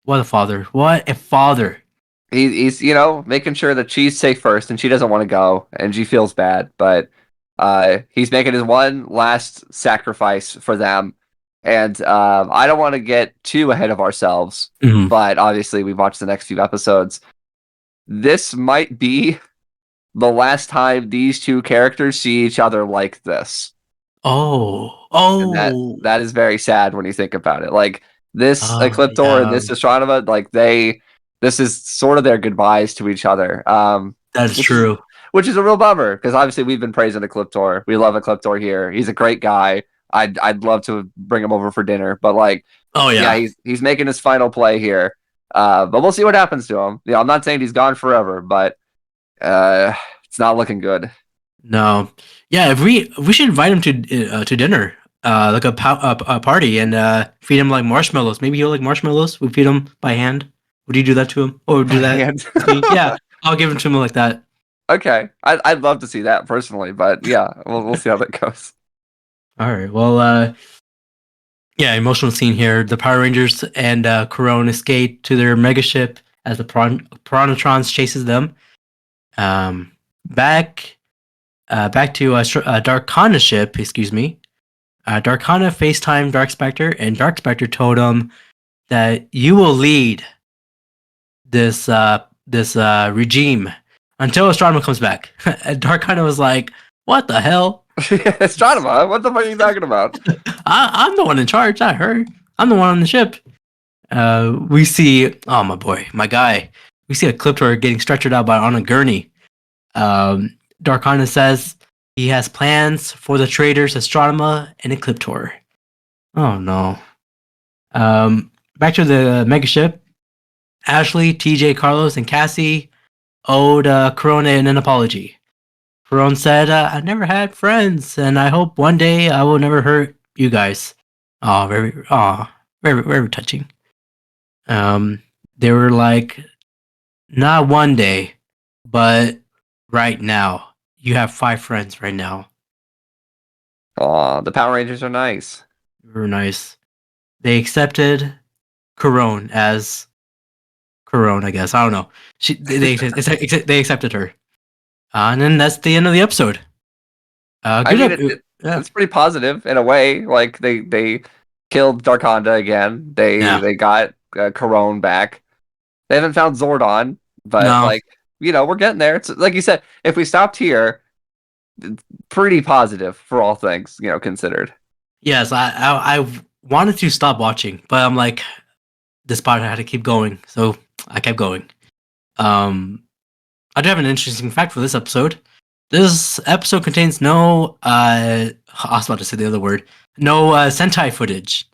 S2: What a father! What a father!
S5: He's making sure that she's safe first, and she doesn't want to go, and she feels bad, but he's making his one last sacrifice for them. And I don't want to get too ahead of ourselves, but obviously we've watched the next few episodes. This might be the last time these two characters see each other like this. And that is very sad when you think about it. Like this Ecliptor and this Astronema, like this is sort of their goodbyes to each other.
S2: That's true.
S5: Which is a real bummer because obviously we've been praising Ecliptor. We love Ecliptor here. He's a great guy. I'd love to bring him over for dinner, but like, he's making his final play here. But we'll see what happens to him. I'm not saying he's gone forever, but it's not looking good.
S2: No, yeah, if we should invite him to dinner, like a party, and feed him like marshmallows. Maybe he'll like marshmallows. We feed him by hand. Would you do that to him, or do that? Yeah, I'll give him to him like that.
S5: Okay, I'd love to see that personally, but yeah, we'll see how that goes.
S2: All right. Well, yeah, emotional scene here. The Power Rangers and Corone escape to their mega ship as the Piranhatrons chases them. Back to Darkana ship. Excuse me. Darkana FaceTimed Dark Spectre, and Dark Spectre told him that you will lead this regime until Astronema comes back. And Darkana was like, "What the hell?"
S5: Astronema? What the fuck are you talking about?
S2: I'm the one in charge. I heard. I'm the one on the ship. We see, oh my boy, my guy. We see Ecliptor getting stretchered out on a gurney. Darkana says he has plans for the traitors Astronema and Ecliptor. Oh no. Back to the megaship. Ashley, TJ, Carlos, and Cassie owed Corona an apology. Corona said, "I never had friends, and I hope one day I will never hurt you guys." Very, very touching. They were like, "Not one day, but right now. You have 5 friends right now."
S5: Aw, the Power Rangers are nice.
S2: Very nice. They accepted Corone as Corone, I guess. I don't know. They accepted her. And then that's the end of the episode.
S5: It's pretty positive in a way. Like they killed Darkonda again. They got Corone back. They haven't found Zordon, but we're getting there. It's like you said, if we stopped here, pretty positive for all things, considered.
S2: Yes, I wanted to stop watching, but I'm like, this part I had to keep going, so I kept going. I do have an interesting fact for this episode. This episode contains no I was about to say the other word. No Sentai footage.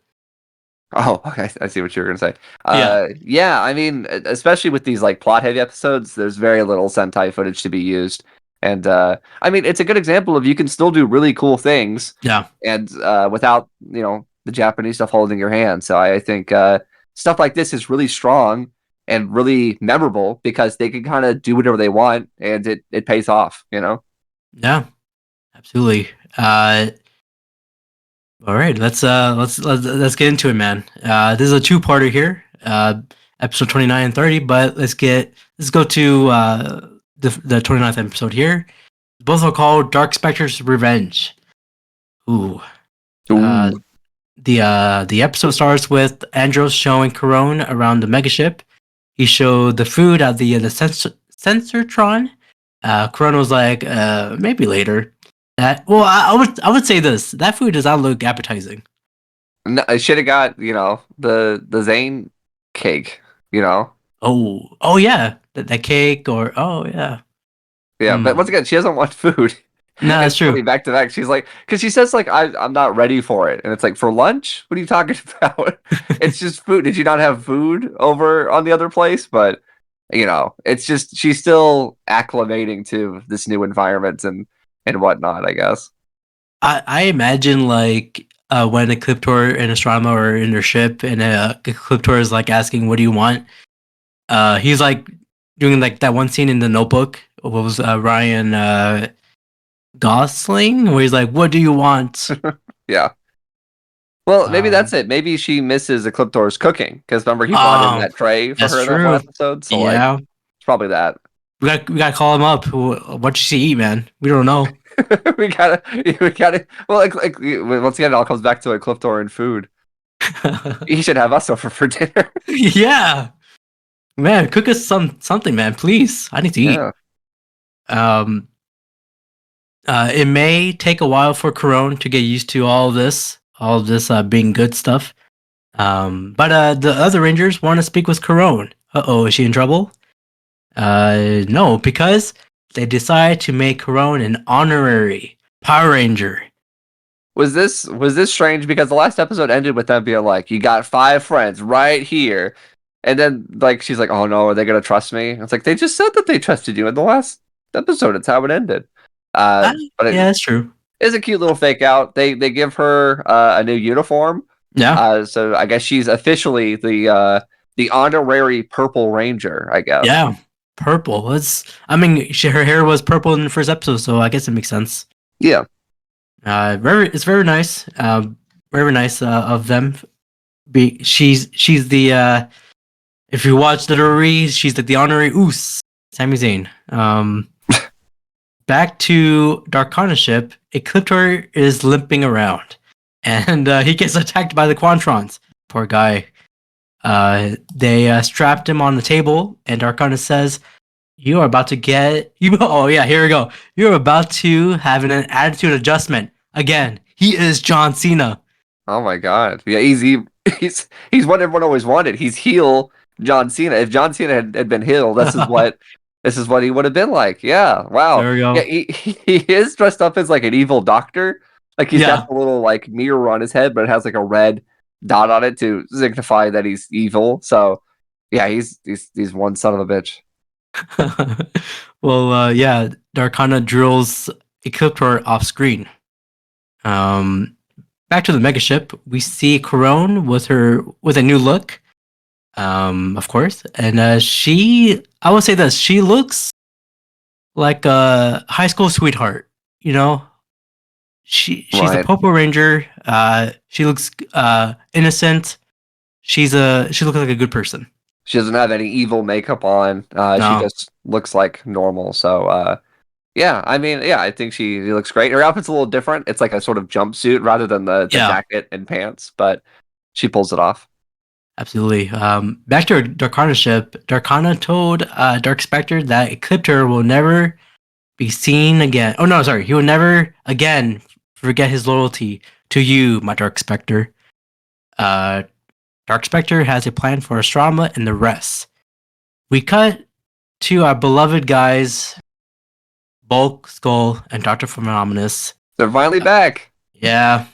S5: Oh, okay. I see what you were gonna say.
S2: Yeah.
S5: Yeah. I mean, especially with these like plot-heavy episodes, there's very little Sentai footage to be used, and I mean, it's a good example of you can still do really cool things,
S2: Yeah.
S5: and without the Japanese stuff holding your hand. So I think stuff like this is really strong and really memorable because they can kind of do whatever they want, and it pays off.
S2: Yeah. Absolutely. All right, let's get into it, man. This is a two-parter here, episode 29 and 30. But let's go to the 29th episode here. Both are called Dark Spectre's Revenge. Ooh.
S5: Ooh.
S2: The episode starts with Andros showing Corone around the megaship. He showed the food at the Sensortron. Corone was like, maybe later. I would say this. That food does not look appetizing.
S5: No, I should have got the Zane cake.
S2: Oh yeah, that cake or yeah.
S5: Yeah, but once again, she doesn't want food.
S2: No, that's
S5: It's funny,
S2: true.
S5: back to back. She's like, because she says like, I'm not ready for it, and it's like for lunch. What are you talking about? It's just food. Did you not have food over on the other place? But it's just she's still acclimating to this new environment and whatnot. I guess.
S2: I imagine like when Ecliptor and Astronomer are in their ship, and Ecliptor is like asking, "What do you want?" He's like doing like that one scene in the Notebook. What was Ryan Gosling, where he's like, "What do you want?"
S5: Yeah. Well, maybe
S2: Um,
S5: that's it. Maybe she misses Ecliptor's cooking because remember he brought in that tray for
S2: that's
S5: her in that one
S2: true.
S5: episode. So like,
S2: Yeah,
S5: it's probably that.
S2: we gotta call him up. What should she eat, man? We don't know.
S5: we gotta. Well, once again, it all comes back to Ecliptor and food. He should have us over for dinner.
S2: Yeah, man, cook us something, man, please. I need to eat.
S5: Yeah.
S2: Um, it may take a while for Corone to get used to all of this being good stuff. But the other Rangers want to speak with Corone. Is she in trouble? No, because they decide to make Corone an honorary Power Ranger.
S5: Was this strange? Because the last episode ended with them being like, "You got 5 friends right here," and then like she's like, "Oh no, are they gonna trust me?" It's like they just said that they trusted you in the last episode. It's how it ended. But
S2: Yeah,
S5: it
S2: that's true.
S5: is a cute little fake out. They give her a new uniform.
S2: Yeah,
S5: So I guess she's officially the honorary Purple Ranger. I guess.
S2: yeah. Purple. Her hair was purple in the first episode, so I guess it makes sense.
S5: Yeah.
S2: It's very nice. Very nice of them. She's the if you watch the Ruri, she's like the honorary Oos, Sami Zayn. Back to Darkana ship, Ecliptor is limping around, and he gets attacked by the Quantrons. Poor guy. They strapped him on the table, and Darkana says, "You are about to get you." Oh yeah, here we go. You're about to have an attitude adjustment again. He is John Cena.
S5: Oh my God. Yeah, he's what everyone always wanted. He's heel John Cena. If John Cena had been heel, this is what he would have been like. Yeah. Wow.
S2: There we go.
S5: Yeah, he is dressed up as like an evil doctor. Like he's
S2: Yeah.
S5: got the little like mirror on his head, but it has like a red dot on it to signify that he's evil. So yeah, he's one son of a bitch.
S2: Well, yeah, Darkana drills Ecliptor off screen. Back to the megaship, we see Corone with a new look. Of course, and I will say this: she looks like a high school sweetheart. You know, she's a
S5: Right.
S2: Popo Ranger. She looks innocent. She looks like a good person.
S5: She doesn't have any evil makeup on. She
S2: No,
S5: just looks like normal. So yeah, I mean, yeah, I think she looks great. Her outfit's a little different. It's like a sort of jumpsuit rather than the
S2: yeah,
S5: jacket and pants, but she pulls it off.
S2: absolutely. Back to Darkana ship. Darkana told Dark Spectre that Ecliptor will never be seen again. Oh no, sorry, he will never again forget his loyalty to you, my Dark Spectre. Dark Spectre has a plan for Astrama and the rest. We cut to our beloved guys, Bulk, Skull, and Dr. Phenomenus.
S5: They're finally back.
S2: Yeah.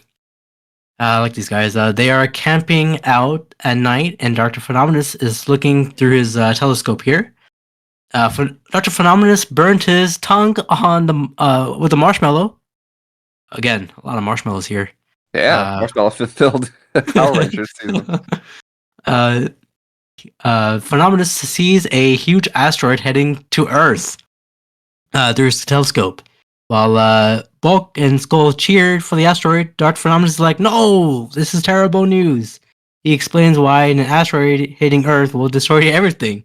S2: I like these guys. They are camping out at night, and Dr. Phenomenus is looking through his telescope here. Dr. Phenomenus burned his tongue on the with a marshmallow. Again, a lot of marshmallows here.
S5: Yeah, marshmallow filled Power Rangers season.
S2: Phenomenus sees a huge asteroid heading to Earth through his telescope. While Bulk and Skull cheered for the asteroid, Dr. Phenomenus is like, "No, this is terrible news." He explains why an asteroid hitting Earth will destroy everything.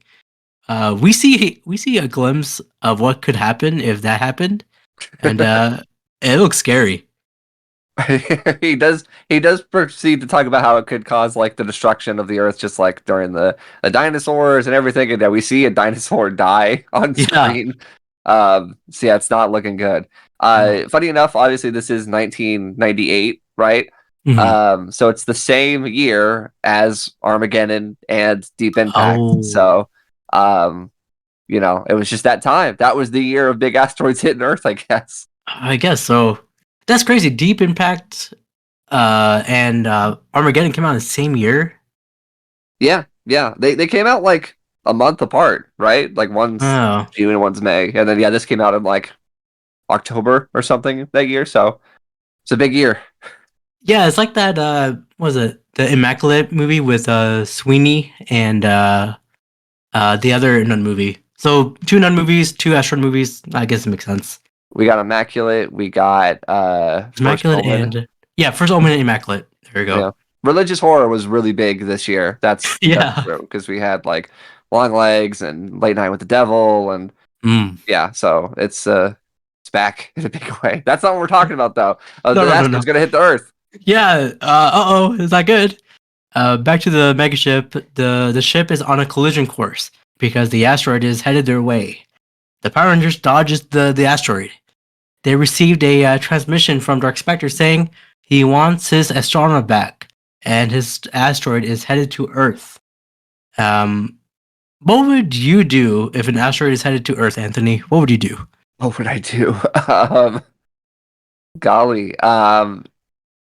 S2: We see a glimpse of what could happen if that happened, and it looks scary.
S5: he does proceed to talk about how it could cause like the destruction of the earth, just like during the dinosaurs and everything, and that we see a dinosaur die on screen. So yeah, it's not looking good. Funny enough, obviously this is 1998, right?
S2: Mhm.
S5: So it's the same year as Armageddon and Deep Impact.
S2: Oh.
S5: So it was just that time. That was the year of big asteroids hitting Earth, I guess.
S2: I guess so. That's crazy. Deep Impact and Armageddon came out in the same year.
S5: Yeah. They came out like a month apart, right? Like one's June and one's May, and then this came out in like October or something that year. So it's a big year.
S2: Yeah, it's like that. What was it, the Immaculate movie with Sweeney and the other nun movie? So 2 nun movies, 2 asteroid movies. I guess it makes sense.
S5: We got Immaculate. We got
S2: Immaculate First Omen and Immaculate. There you go.
S5: Yeah. Religious horror was really big this year. That's true, because we had like Long Legs and Late Night with the Devil, and so it's back in a big way. That's not what we're talking about though. The asteroid's gonna hit the Earth.
S2: Yeah. Is that good? Back to the megaship. The ship is on a collision course because the asteroid is headed their way. The Power Rangers dodges the asteroid. They received a transmission from Dark Spectre saying he wants his astronaut back, and his asteroid is headed to Earth. What would you do if an asteroid is headed to Earth, Anthony? What would you do?
S5: What would I do? Golly.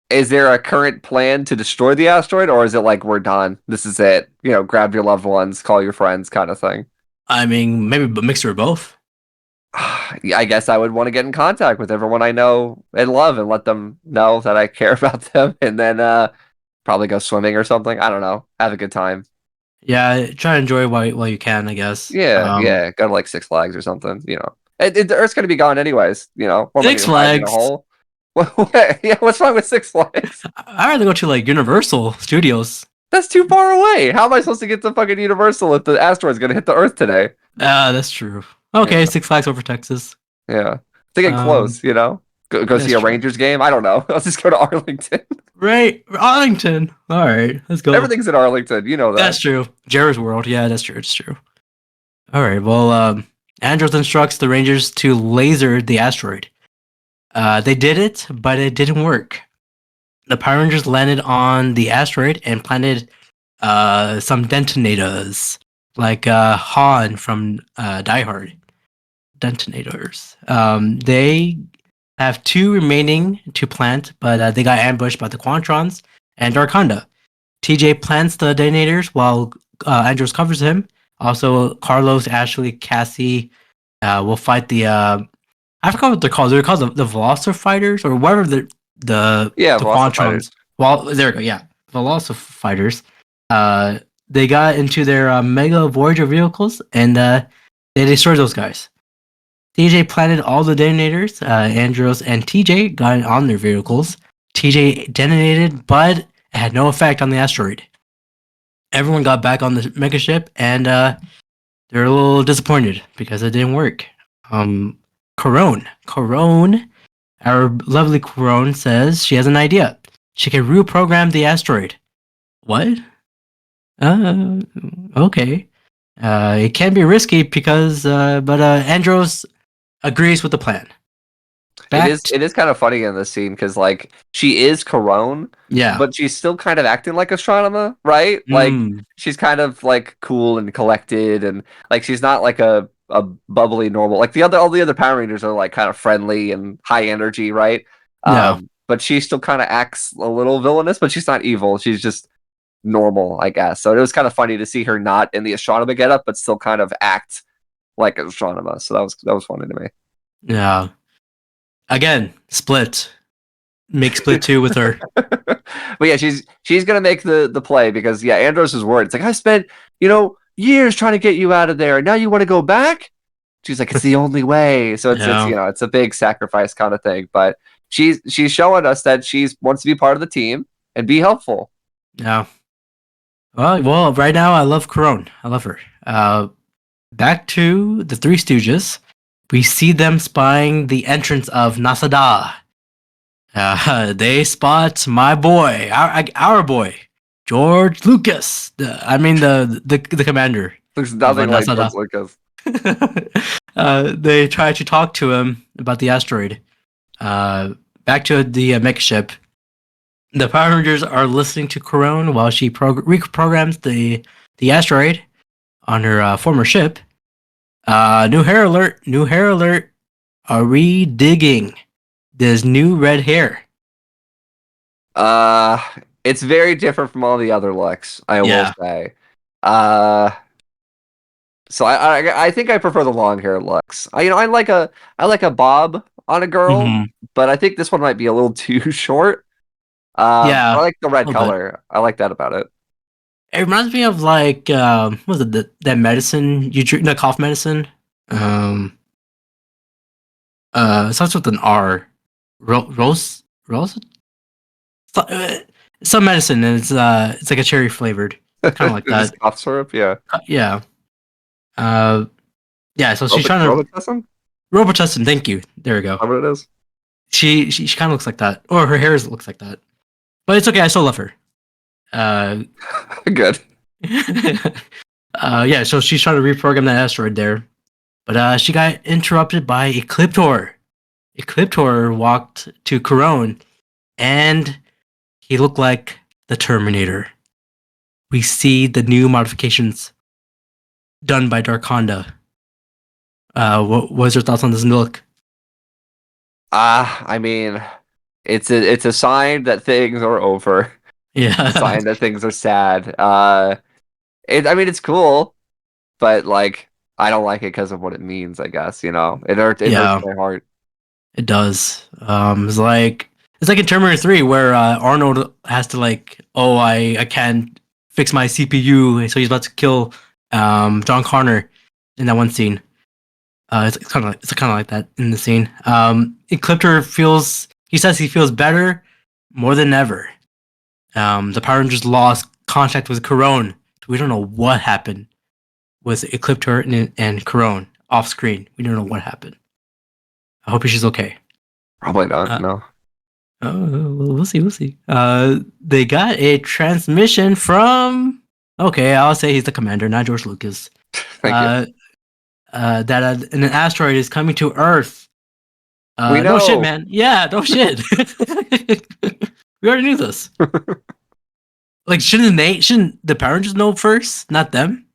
S5: Is there a current plan to destroy the asteroid, or is it like we're done? This is it. Grab your loved ones, call your friends, kind of thing.
S2: I mean, maybe a mixture of both.
S5: I guess I would want to get in contact with everyone I know and love and let them know that I care about them, and then probably go swimming or something. I don't know. Have a good time.
S2: Yeah, try to enjoy while you can, I guess.
S5: Yeah. Go to like Six Flags or something. The Earth's gonna be gone anyways.
S2: Six Flags.
S5: What's wrong with Six Flags?
S2: I'd rather go to like Universal Studios.
S5: That's too far away. How am I supposed to get to fucking Universal if the asteroid's gonna hit the Earth today?
S2: That's true. Okay, Six Flags over Texas.
S5: Yeah, to get close, go see a Rangers game. I don't know. Let's just go to Arlington.
S2: Right, Arlington. All right, let's go.
S5: Everything's in Arlington. You know that.
S2: That's true. Jerry's World. Yeah, that's true. It's true. All right. Well, Andros instructs the Rangers to laser the asteroid. They did it, but it didn't work. The Power Rangers landed on the asteroid and planted some detonators, like Han from Die Hard. Detonators. They have 2 remaining to plant, but they got ambushed by the Quantrons and Darkonda. TJ plants the detonators while Andros covers him. Also, Carlos, Ashley, Cassie will fight the I forgot what they're called. They're called the Velocifighters or whatever the Quantrons. Well, there we go. Yeah, Velocifighters. They got into their Mega Voyager vehicles and they destroyed those guys. TJ planted all the detonators. Andros and TJ got on their vehicles. TJ detonated, but it had no effect on the asteroid. Everyone got back on the megaship, and they're a little disappointed because it didn't work. Corone, our lovely Corone says she has an idea. She can reprogram the asteroid. What? Okay. It can be risky because, but Andros agrees with the plan.
S5: It is kind of funny in this scene because like she is Corone, but she's still kind of acting like Astronema, right? Like she's kind of like cool and collected, and like she's not like a bubbly normal. Like all the other Power Rangers are like kind of friendly and high energy, right? But but she still kind of acts a little villainous, but she's not evil. She's just normal, I guess. So it was kind of funny to see her not in the Astronema getup, but still kind of act like Astronema. So that was funny to me.
S2: Yeah. Again, Split. Make Split 2 with her.
S5: But yeah, she's gonna make the play because Andros is worried. It's like I spent years trying to get you out of there, and now you want to go back. She's like, it's the only way. So it's it's a big sacrifice kind of thing. But she's showing us that she wants to be part of the team and be helpful.
S2: Yeah. Well, right now I love Corone. I love her. Back to the Three Stooges. We see them spying the entrance of Nasada. They spot my boy, our boy, George Lucas. The commander.
S5: There's nothing like George Lucas.
S2: They try to talk to him about the asteroid. Back to the mech ship. The Power Rangers are listening to Corone while she reprograms the asteroid on her former ship. New hair alert! New hair alert! Are we digging this new red hair?
S5: It's very different from all the other looks, I will say. So I think I prefer the long hair looks. I like a bob on a girl, but I think this one might be a little too short. I like the red color. I like that about it.
S2: It reminds me of like what was it that medicine you drink, the cough medicine? It starts with an R. Rose? Some medicine, and it's like a cherry flavored, kind of like that.
S5: Cough syrup, yeah.
S2: Yeah. So she's trying to Robitussin. Thank you. There we go.
S5: That's what it is.
S2: She kind of looks like that, or her hair looks like that. But it's okay. I still love her.
S5: Good.
S2: So she's trying to reprogram that asteroid there, but she got interrupted by Ecliptor. Ecliptor walked to Corone, and he looked like the Terminator. We see the new modifications done by Darkonda. What was your thoughts on this look?
S5: I mean, it's a sign that things are over.
S2: Yeah.
S5: It's a sign that things are sad. It's cool, but like I don't like it because of what it means. I guess it hurts my heart.
S2: It does. It's like in Terminator 3 where Arnold has to I can't fix my CPU, so he's about to kill John Connor in that one scene. It's kind of like that in the scene. Ecliptor says he feels better more than ever. The Power Rangers lost contact with Corone. We don't know what happened with Ecliptor and Corone off screen. We don't know what happened. I hope she's okay.
S5: Probably not. No.
S2: We'll see. They got a transmission from. Okay, I'll say he's the commander, not George Lucas.
S5: Thank you.
S2: That an asteroid is coming to Earth.
S5: We know.
S2: No shit, man. Yeah, no shit. We already knew this. Shouldn't the Power Rangers know first, not them?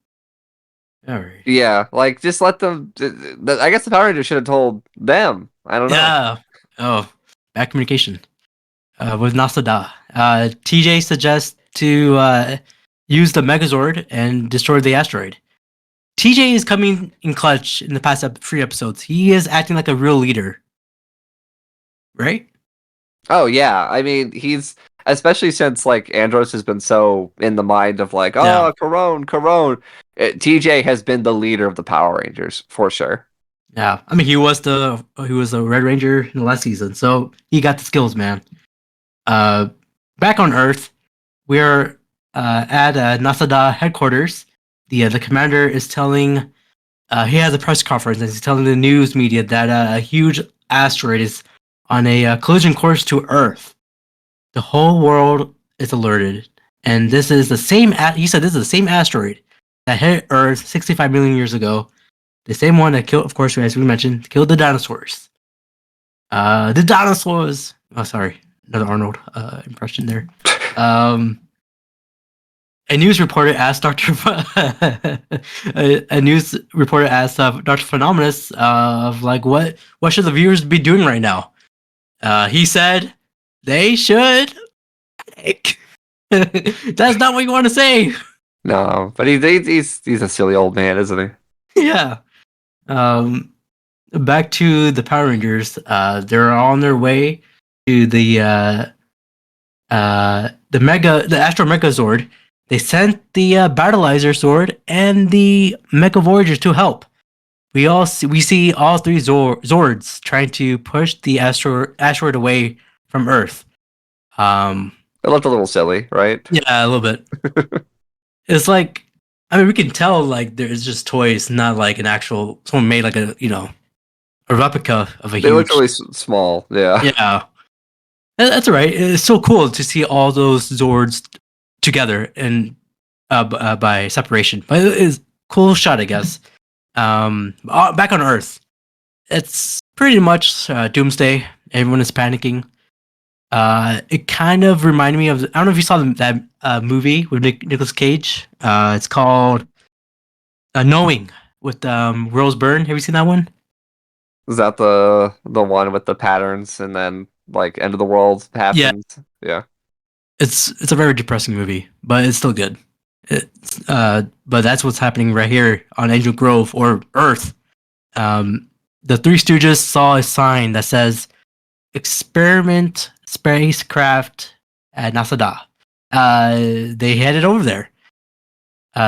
S2: All right.
S5: Yeah, just let them. I guess the Power Rangers should have told them. I don't know.
S2: Yeah. Oh, bad communication. With Nasada. TJ suggests to use the Megazord and destroy the asteroid. TJ is coming in clutch in the past 3 episodes. He is acting like a real leader. Right?
S5: Oh, yeah. I mean, he's... Especially since, Andros has been so in the mind of, Corone. TJ has been the leader of the Power Rangers, for sure.
S2: Yeah. I mean, he was the Red Ranger in the last season, so he got the skills, man. Back on Earth, we're at Nasada headquarters. The commander is telling... he has a press conference, and he's telling the news media that a huge asteroid is on a collision course to Earth. The whole world is alerted, and this is the same. He said this is the same asteroid that hit Earth 65 million years ago. The same one that killed, of course, as we mentioned, killed the dinosaurs. The dinosaurs. Oh, sorry, another Arnold impression there. A news reporter asked Dr. Dr. Phenomenus what should the viewers be doing right now? He said, They should. That's not what you want to say.
S5: No, but he's a silly old man, isn't he?
S2: Yeah. Back to the Power Rangers. They're on their way to the Astro Megazord. They sent the Battleizer Sword and the Mega Voyager to help. We see all three Zords trying to push the asteroid away from Earth.
S5: It looked a little silly, right?
S2: Yeah, a little bit. It's like, I mean, we can tell like there's just toys, not like an actual someone made like a replica of a
S5: They
S2: huge.
S5: looked really small. Yeah.
S2: Yeah, that's all right. It's so cool to see all those Zords together and by separation. But it's a cool shot, I guess. Back on Earth, it's pretty much doomsday. Everyone is panicking. It kind of reminded me of, I don't know if you saw that movie with Nicolas Cage. It's called Knowing with Rose Byrne. Have you seen that one?
S5: Is that the one with the patterns and then like end of the world happens? Yeah.
S2: It's a very depressing movie, but it's still good. But that's what's happening right here on Angel Grove or Earth. The Three Stooges saw a sign that says "Experiment Spacecraft at Nasada." They headed over there.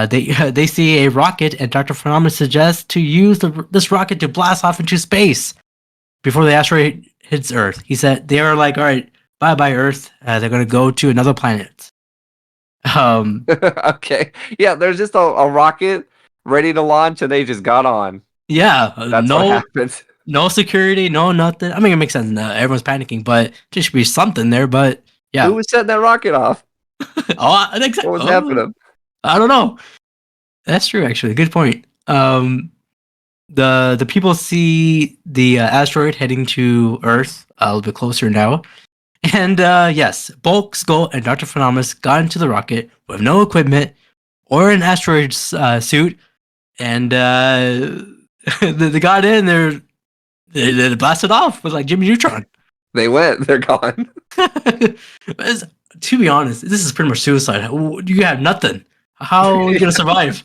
S2: They see a rocket, and Dr. Phenomenon suggests to use this rocket to blast off into space before the asteroid hits Earth. He said they are like, "All right, bye bye Earth." They're gonna go to another planet.
S5: Okay. Yeah, there's just a rocket ready to launch and they just got on.
S2: Yeah,
S5: That's what happened.
S2: no security, no nothing. I mean, it makes sense. Everyone's panicking, but there should be something there. But yeah,
S5: Who was setting that rocket off?
S2: What
S5: was happening?
S2: I don't know. That's true, actually. Good point. The people see the asteroid heading to Earth a little bit closer now, and yes, Bulk, Skull, and Doctor Phenomenus got into the rocket with no equipment or an asteroid suit, and they got in. They blasted off with like Jimmy Neutron.
S5: They went. They're gone.
S2: To be honest, this is pretty much suicide. You have nothing. How are you gonna survive?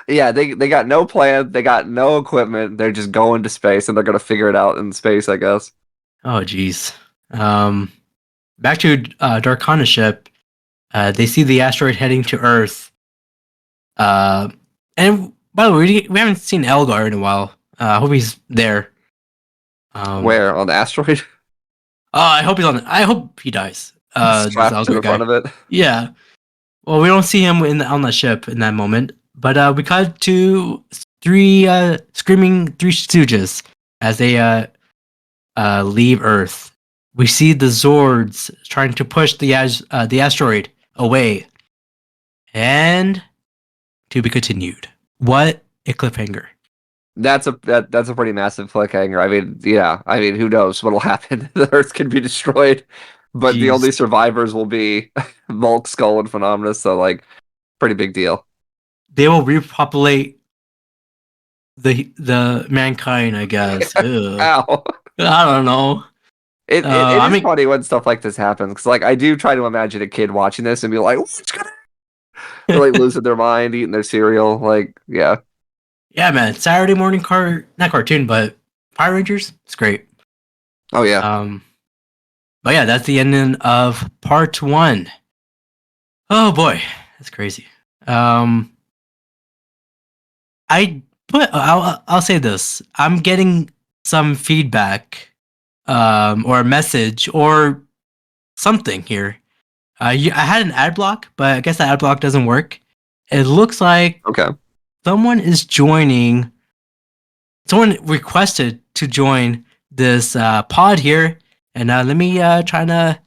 S5: Yeah, they got no plan. They got no equipment. They're just going to space and they're gonna figure it out in space, I guess.
S2: Oh, geez. Back to Darkana's ship. They see the asteroid heading to Earth. And by the way, we haven't seen Elgar in a while. I hope he's there.
S5: Where on the asteroid?
S2: I hope he's on. I hope he dies. This
S5: Strapped to the front of it.
S2: Yeah. Well, we don't see him on the ship in that moment, but we cut to screaming Three Stooges as they leave Earth. We see the Zords trying to push the asteroid away, and to be continued. What a cliffhanger!
S5: That's a pretty massive cliffhanger. I mean, yeah. I mean, who knows what'll happen? The Earth can be destroyed, but the
S2: Jeez.
S5: only survivors will be Bulk, Skull, and Phenomenus. So, like, pretty big deal.
S2: They will repopulate the mankind, I guess. Ugh.
S5: Ow.
S2: I don't know.
S5: It
S2: I
S5: is
S2: mean-
S5: funny when stuff like this happens because, like, I do try to imagine a kid watching this and be like, "What's gonna?" They're like losing their mind, eating their cereal. Like, yeah,
S2: Yeah, man. Saturday morning not cartoon, but Power Rangers. It's great.
S5: oh yeah.
S2: But yeah, that's the ending of part 1. Oh boy, that's crazy. I'll say this. I'm getting some feedback, or a message or something here. I had an ad block, but I guess the ad block doesn't work. It looks like
S5: Okay.
S2: someone requested to join this pod here, and let me try to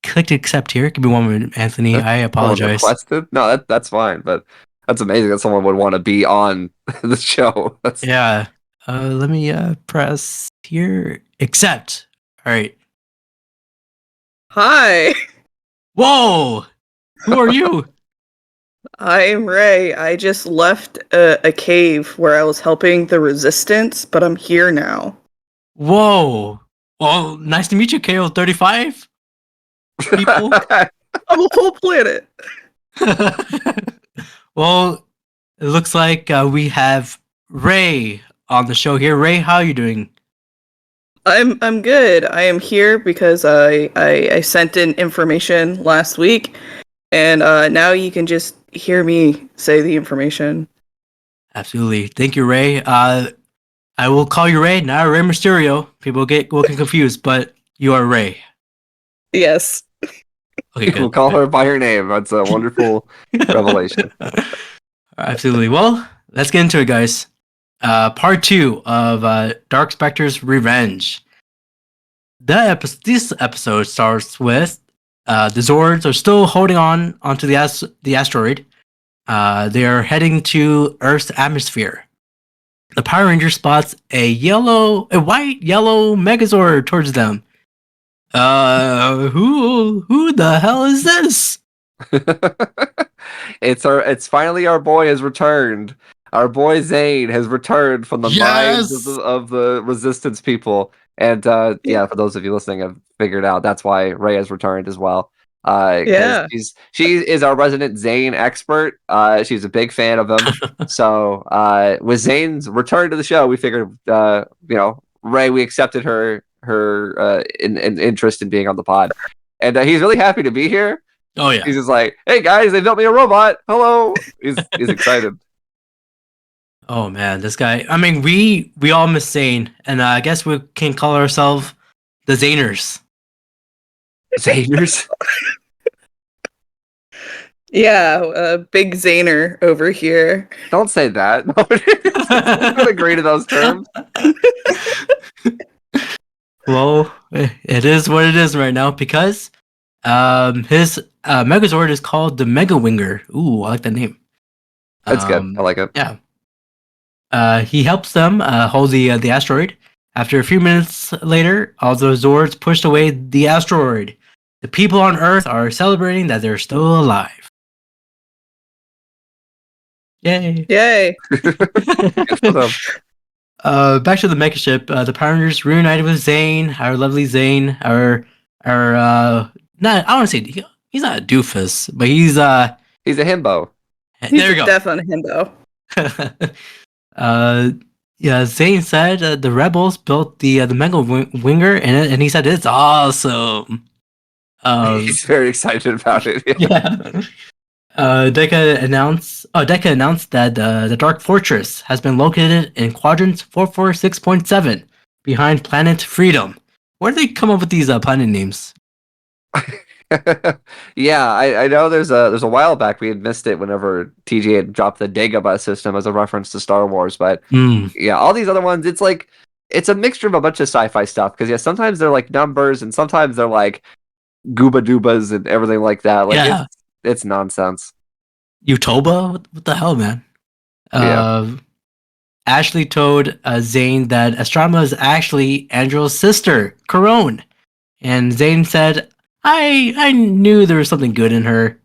S2: click to accept here. Give me one minute, Anthony. I
S5: Someone
S2: apologize.
S5: requested? No, that's fine. But that's amazing that someone would want to be on the show. That's
S2: Yeah. Let me press here. Accept. All right.
S6: Hi,
S2: Whoa! Who are you?
S6: I'm Ray. I just left a cave where I was helping the resistance, but I'm here now.
S2: Whoa! Well, nice to meet you, KO35 people.
S6: I'm a whole planet.
S2: Well, it looks like we have Ray on the show here. Ray, how are you doing?
S6: I'm good. I am here because I sent in information last week, and now you can just hear me say the information.
S2: Absolutely. Thank you, Ray. I will call you Ray, not Ray Mysterio. People get confused, but you are Ray.
S6: Yes.
S2: Okay, good.
S5: We'll call her by her name. That's a wonderful revelation.
S2: Absolutely. Well, let's get into it, guys. Part 2 of Dark Spectre's Revenge. This episode starts with the Zords are still holding on onto the asteroid. They are heading to Earth's atmosphere. The Power Ranger spots a white yellow Megazord towards them. Who the hell is this?
S5: It's finally our boy has returned. Our boy Zhane has returned from the minds of the resistance people. And yeah, for those of you listening, I've figured out that's why Ray has returned as well.
S6: Yeah.
S5: She is our resident Zhane expert. She's a big fan of him. So with Zane's return to the show, we figured Ray, we accepted her interest in being on the pod. And he's really happy to be here.
S2: Oh yeah.
S5: He's just like, hey guys, they built me a robot. Hello. He's excited.
S2: Oh man, this guy. I mean, we all miss Zane, and I guess we can call ourselves the Zaners.
S5: Zaners?
S6: Yeah, big Zaner over here.
S5: Don't say that. I don't agree to those terms.
S2: Well, it is what it is right now because his Megazord is called the Mega Winger. Ooh, I like that name.
S5: That's good. I like it.
S2: Yeah. He helps them hold the asteroid. After a few minutes later, all the Zords pushed away the asteroid. The people on Earth are celebrating that they're still alive. Yay!
S6: Yay.
S5: Good for them.
S2: Back to the Mecha ship. The Power Rangers reunited with Zane, our lovely Zane. Not I want to say he's not a doofus, but he's
S5: He's a himbo.
S6: He's
S2: there you go.
S6: definitely himbo.
S2: Yeah, Zane said the rebels built the Mega Winger, and he said it's awesome.
S5: He's very excited about it.
S2: Yeah. Deca announced that the Dark Fortress has been located in quadrant 446.7 behind Planet Freedom. Where do they come up with these planet names?
S5: Yeah, I know there's a while back we had missed it whenever TJ had dropped the Dagobah system as a reference to Star Wars, but yeah, all these other ones, it's a mixture of a bunch of sci-fi stuff because yeah, sometimes they're like numbers and sometimes they're like gooba doobas and everything like that. Like
S2: Yeah.
S5: it's nonsense.
S2: Utoba? What the hell, man?
S5: Yeah.
S2: Ashley told Zane that Astronema is actually Andrew's sister, Corone. And Zane said, I knew there was something good in her.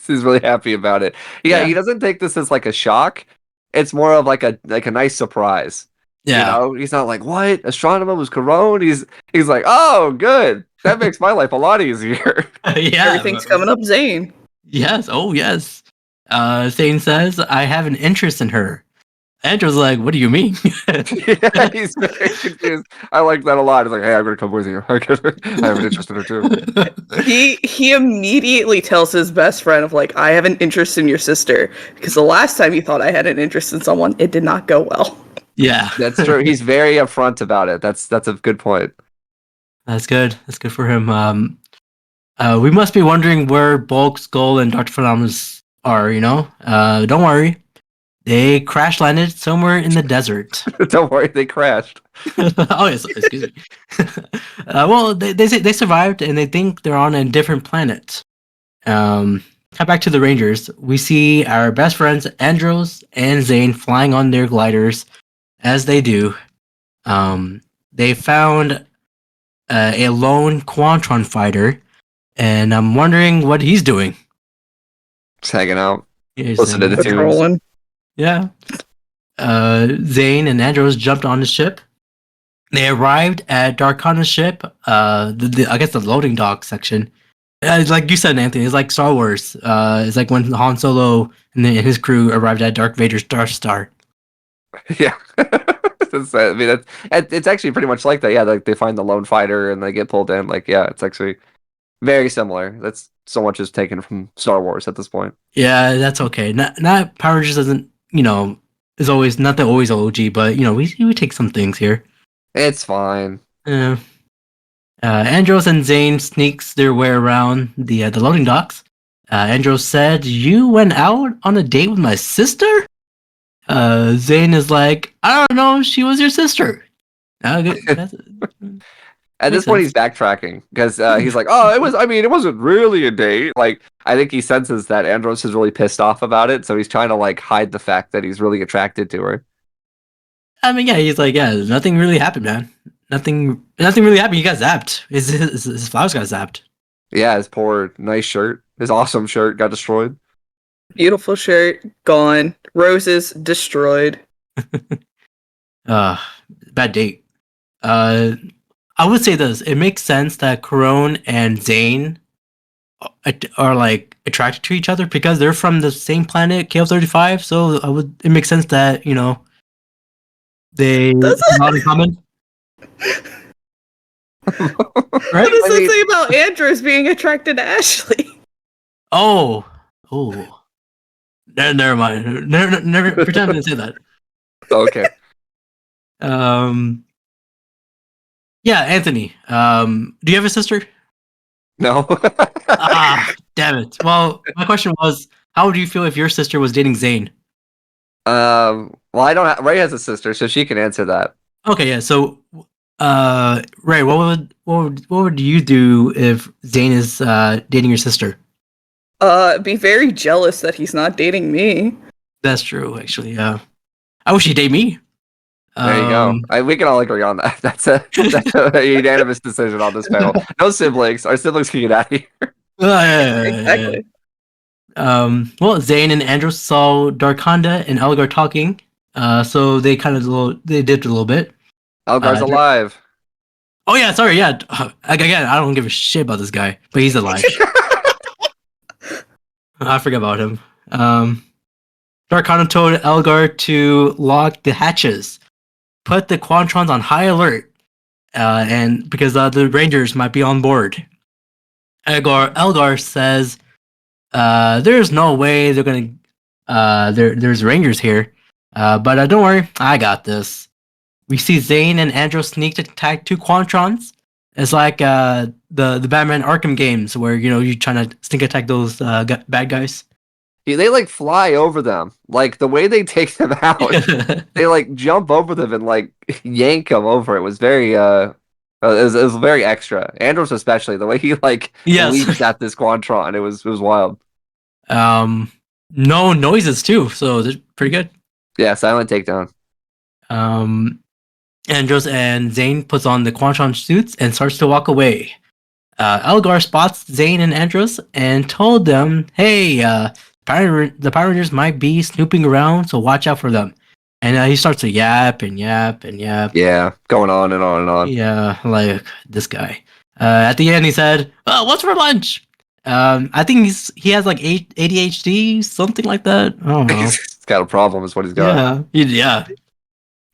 S5: He's really happy about it. Yeah, he doesn't take this as like a shock. It's more of like a nice surprise.
S2: Yeah.
S5: You know, he's not like, what? Astronema was Corone? He's like, oh, good. That makes my life a lot easier.
S2: Yeah.
S6: Everything's coming up Zane.
S2: Yes. Oh, yes. Zane says, I have an interest in her. Andrew's like, what do you mean?
S5: Yeah, he's very confused. I like that a lot. He's like, hey, I'm going to come with you. I have an interest in her too.
S6: He immediately tells his best friend of like, I have an interest in your sister. Because the last time he thought I had an interest in someone, it did not go well.
S2: Yeah.
S5: That's true. He's very upfront about it. That's a good point.
S2: That's good. That's good for him. We must be wondering where Bulk, Skull, and Dr. Phenomenus are, you know? Don't worry. They crash landed somewhere in the desert.
S5: Don't worry, they crashed.
S2: Oh, yes. Excuse me. Well, they say they survived and they think they're on a different planet. Cut back to the Rangers. We see our best friends, Andros and Zane, flying on their gliders as they do. They found a lone Quantron fighter, and I'm wondering what he's doing.
S5: Just hanging out.
S2: Yeah, he's
S5: Listen to the tunes.
S6: Patrolling.
S2: Yeah. Zane and Andros jumped on the ship. They arrived at Darkona's ship. I guess the loading dock section. Like you said, Anthony, it's like Star Wars. It's like when Han Solo and his crew arrived at Darth Vader's Death Star.
S5: Yeah. I mean, it's actually pretty much like that. Yeah, like they find the lone fighter and they get pulled in. Like, yeah, it's actually very similar. That's so much is taken from Star Wars at this point.
S2: Yeah, that's okay. Not Power Rangers doesn't, is always not the always OG, but we take some things here.
S5: It's fine.
S2: Yeah. Andros and Zane sneaks their way around the loading docks. Andros said, "You went out on a date with my sister?" Zane is like, "I don't know. She was your sister."
S5: At this point, he's backtracking because he's like, "Oh, it was. I mean, it wasn't really a date." Like, I think he senses that Andros is really pissed off about it, so he's trying to like hide the fact that he's really attracted to her.
S2: I mean, yeah, he's like, "Yeah, nothing really happened, man. Nothing really happened. You got zapped. His flowers got zapped."
S5: Yeah, his poor nice shirt, his awesome shirt, got destroyed.
S6: Beautiful shirt gone. Roses destroyed.
S2: Bad date. I would say this. It makes sense that Corone and Zane are like attracted to each other because they're from the same planet, KL35. So it makes sense that they have a lot in common. Right?
S6: What does that say about Andros being attracted to Ashley?
S2: Oh. Never mind. Never pretend I didn't say that.
S5: Okay.
S2: Yeah, Anthony. Do you have a sister?
S5: No.
S2: Damn it. Well, my question was, how would you feel if your sister was dating Zane?
S5: Well, I don't. Ray has a sister, so she can answer that.
S2: Okay, yeah. So, Ray, what would you do if Zane is dating your sister?
S6: Be very jealous that he's not dating me.
S2: That's true, actually. Yeah. I wish he'd date me.
S5: There you go. We can all agree on that. That's a unanimous decision on this panel. No siblings. Our siblings can get out of here.
S6: Exactly.
S2: Well, Zane and Andros saw Darkonda and Elgar talking. So they they dipped a little bit.
S5: Elgar's alive.
S2: Oh yeah, sorry, yeah. Again, I don't give a shit about this guy, but he's alive. I forgot about him. Darkonda told Elgar to lock the hatches, put the Quantrons on high alert, and because the Rangers might be on board. Elgar says, "There's no way they're gonna. There's Rangers here, but don't worry, I got this." We see Zane and Andros sneak attack two Quantrons. It's like the Batman Arkham games where you're trying to sneak attack those bad guys.
S5: Yeah, they like fly over them. Like the way they take them out, they like jump over them and like yank them over. It was very it was very extra. Andros especially the way he like leaps at this Quantron. It was wild.
S2: No noises too, so they're pretty good.
S5: Yeah, silent takedown.
S2: Andros and Zane puts on the Quantron suits and starts to walk away. Elgar spots Zane and Andros and told them, "Hey, the Power Rangers might be snooping around, so watch out for them." And he starts to yap and yap and yap.
S5: Yeah, going on and on and on.
S2: Yeah, like this guy. At the end, he said, "Oh, what's for lunch?" I think he has like ADHD, something like that. I don't know.
S5: He's got a problem, is what he's got.
S2: Yeah.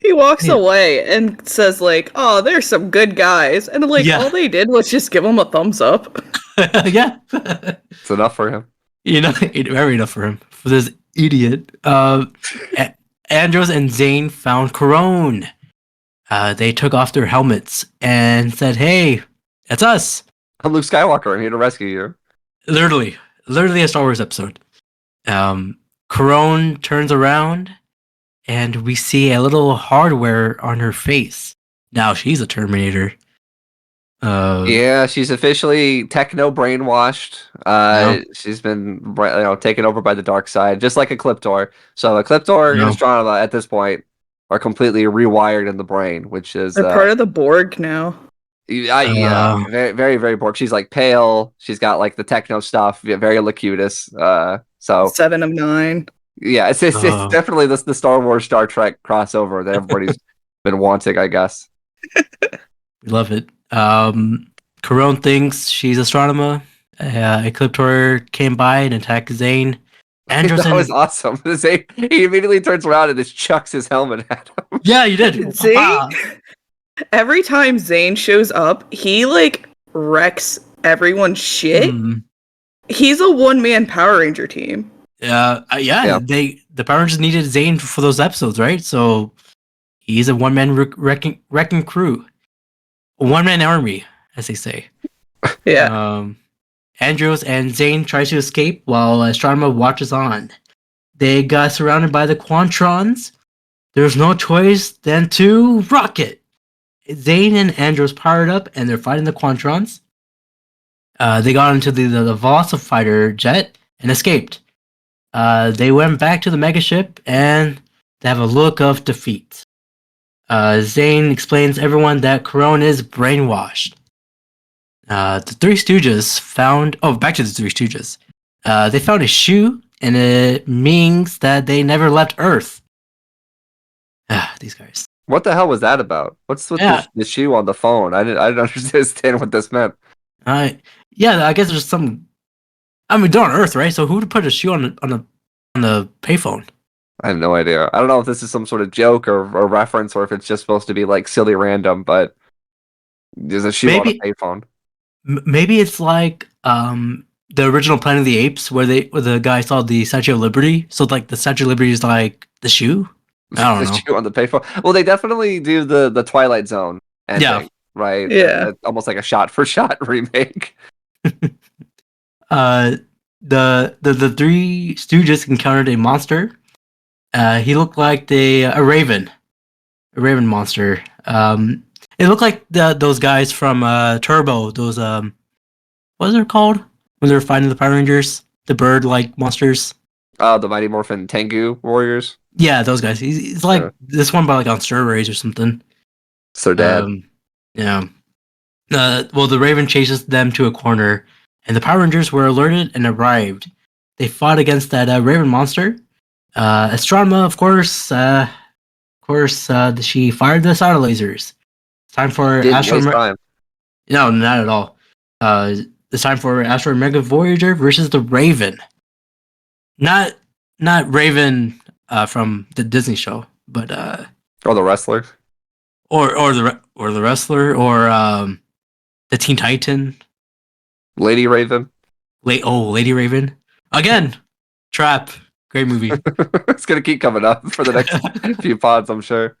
S6: He walks away and says like, "Oh, there's some good guys," and like all they did was just give him a thumbs up.
S2: Yeah,
S5: it's enough for him.
S2: Very enough for him, for this idiot. Andros and Zane found Corone. They took off their helmets and said, "Hey, it's us.
S5: I'm Luke Skywalker. I'm here to rescue you."
S2: Literally a Star Wars episode. Corone turns around and we see a little hardware on her face. Now she's a Terminator.
S5: Yeah, she's officially techno brainwashed. She's been taken over by the dark side, just like a Ecliptor. So Ecliptor and Astronema at this point are completely rewired in the brain, which is
S6: they're part of the Borg now.
S5: Yeah, very, very, very Borg. She's like pale. She's got like the techno stuff. Very Locutus. So
S6: 7 of 9.
S5: Yeah, it's definitely the Star Wars Star Trek crossover that everybody's been wanting, I guess.
S2: We love it. Corone thinks she's astronomer. Ecliptor came by and attacked Zane. Andros
S5: That was
S2: and
S5: awesome. He immediately turns around and just chucks his helmet at him.
S2: yeah, you did.
S6: See?
S2: Ah.
S6: Every time Zane shows up, he like wrecks everyone's shit. He's a one-man Power Ranger team.
S2: Yeah. The Power Rangers needed Zane for those episodes, right? So he's a one-man wrecking crew, a one-man army, as they say.
S6: Yeah.
S2: Andros and Zane tries to escape while Astronomer watches on. They got surrounded by the Quantrons. There's no choice than to rocket. Zane and Andros powered up and they're fighting the Quantrons. They got into the Velocifighter jet and escaped. They went back to the megaship and they have a look of defeat. Zane explains everyone that Corone is brainwashed. The Three Stooges found... Oh, back to the Three Stooges. They found a shoe, and it means that they never left Earth. These guys.
S5: What the hell was that about? What's with the shoe on the phone? I didn't understand what this meant.
S2: Yeah, I guess there's some... I mean, they're on Earth, right? So who would put a shoe on the payphone?
S5: I have no idea. I don't know if this is some sort of joke or reference, or if it's just supposed to be like silly random, but there's a shoe on a payphone.
S2: Maybe it's like the original Planet of the Apes, where the guy saw the Statue of Liberty. So like the Statue of Liberty is like the shoe. I don't know.
S5: Shoe on the payphone. Well, they definitely do the Twilight Zone ending, right?
S6: Yeah,
S5: almost like a shot-for-shot remake.
S2: The Three Stooges encountered a monster. He looked like a raven monster. It looked like those guys from Turbo. Those what is it called when they were fighting the Power Rangers? The bird-like monsters.
S5: The Mighty Morphin Tengu Warriors.
S2: Yeah, those guys. He's like this one, but like on steroids or something.
S5: So dad.
S2: Yeah. Well, the Raven chases them to a corner, and the Power Rangers were alerted and arrived. They fought against that Raven monster. Astronema, of course, she fired the solar lasers. It's time for Astro. No, not at all. It's time for Astro Mega Voyager versus the Raven. Not Raven from the Disney show, but
S5: or the wrestler,
S2: or the wrestler, or the Teen Titan,
S5: Lady Raven.
S2: Lady Raven again. Trap. Great movie.
S5: It's gonna keep coming up for the next few pods, I'm sure.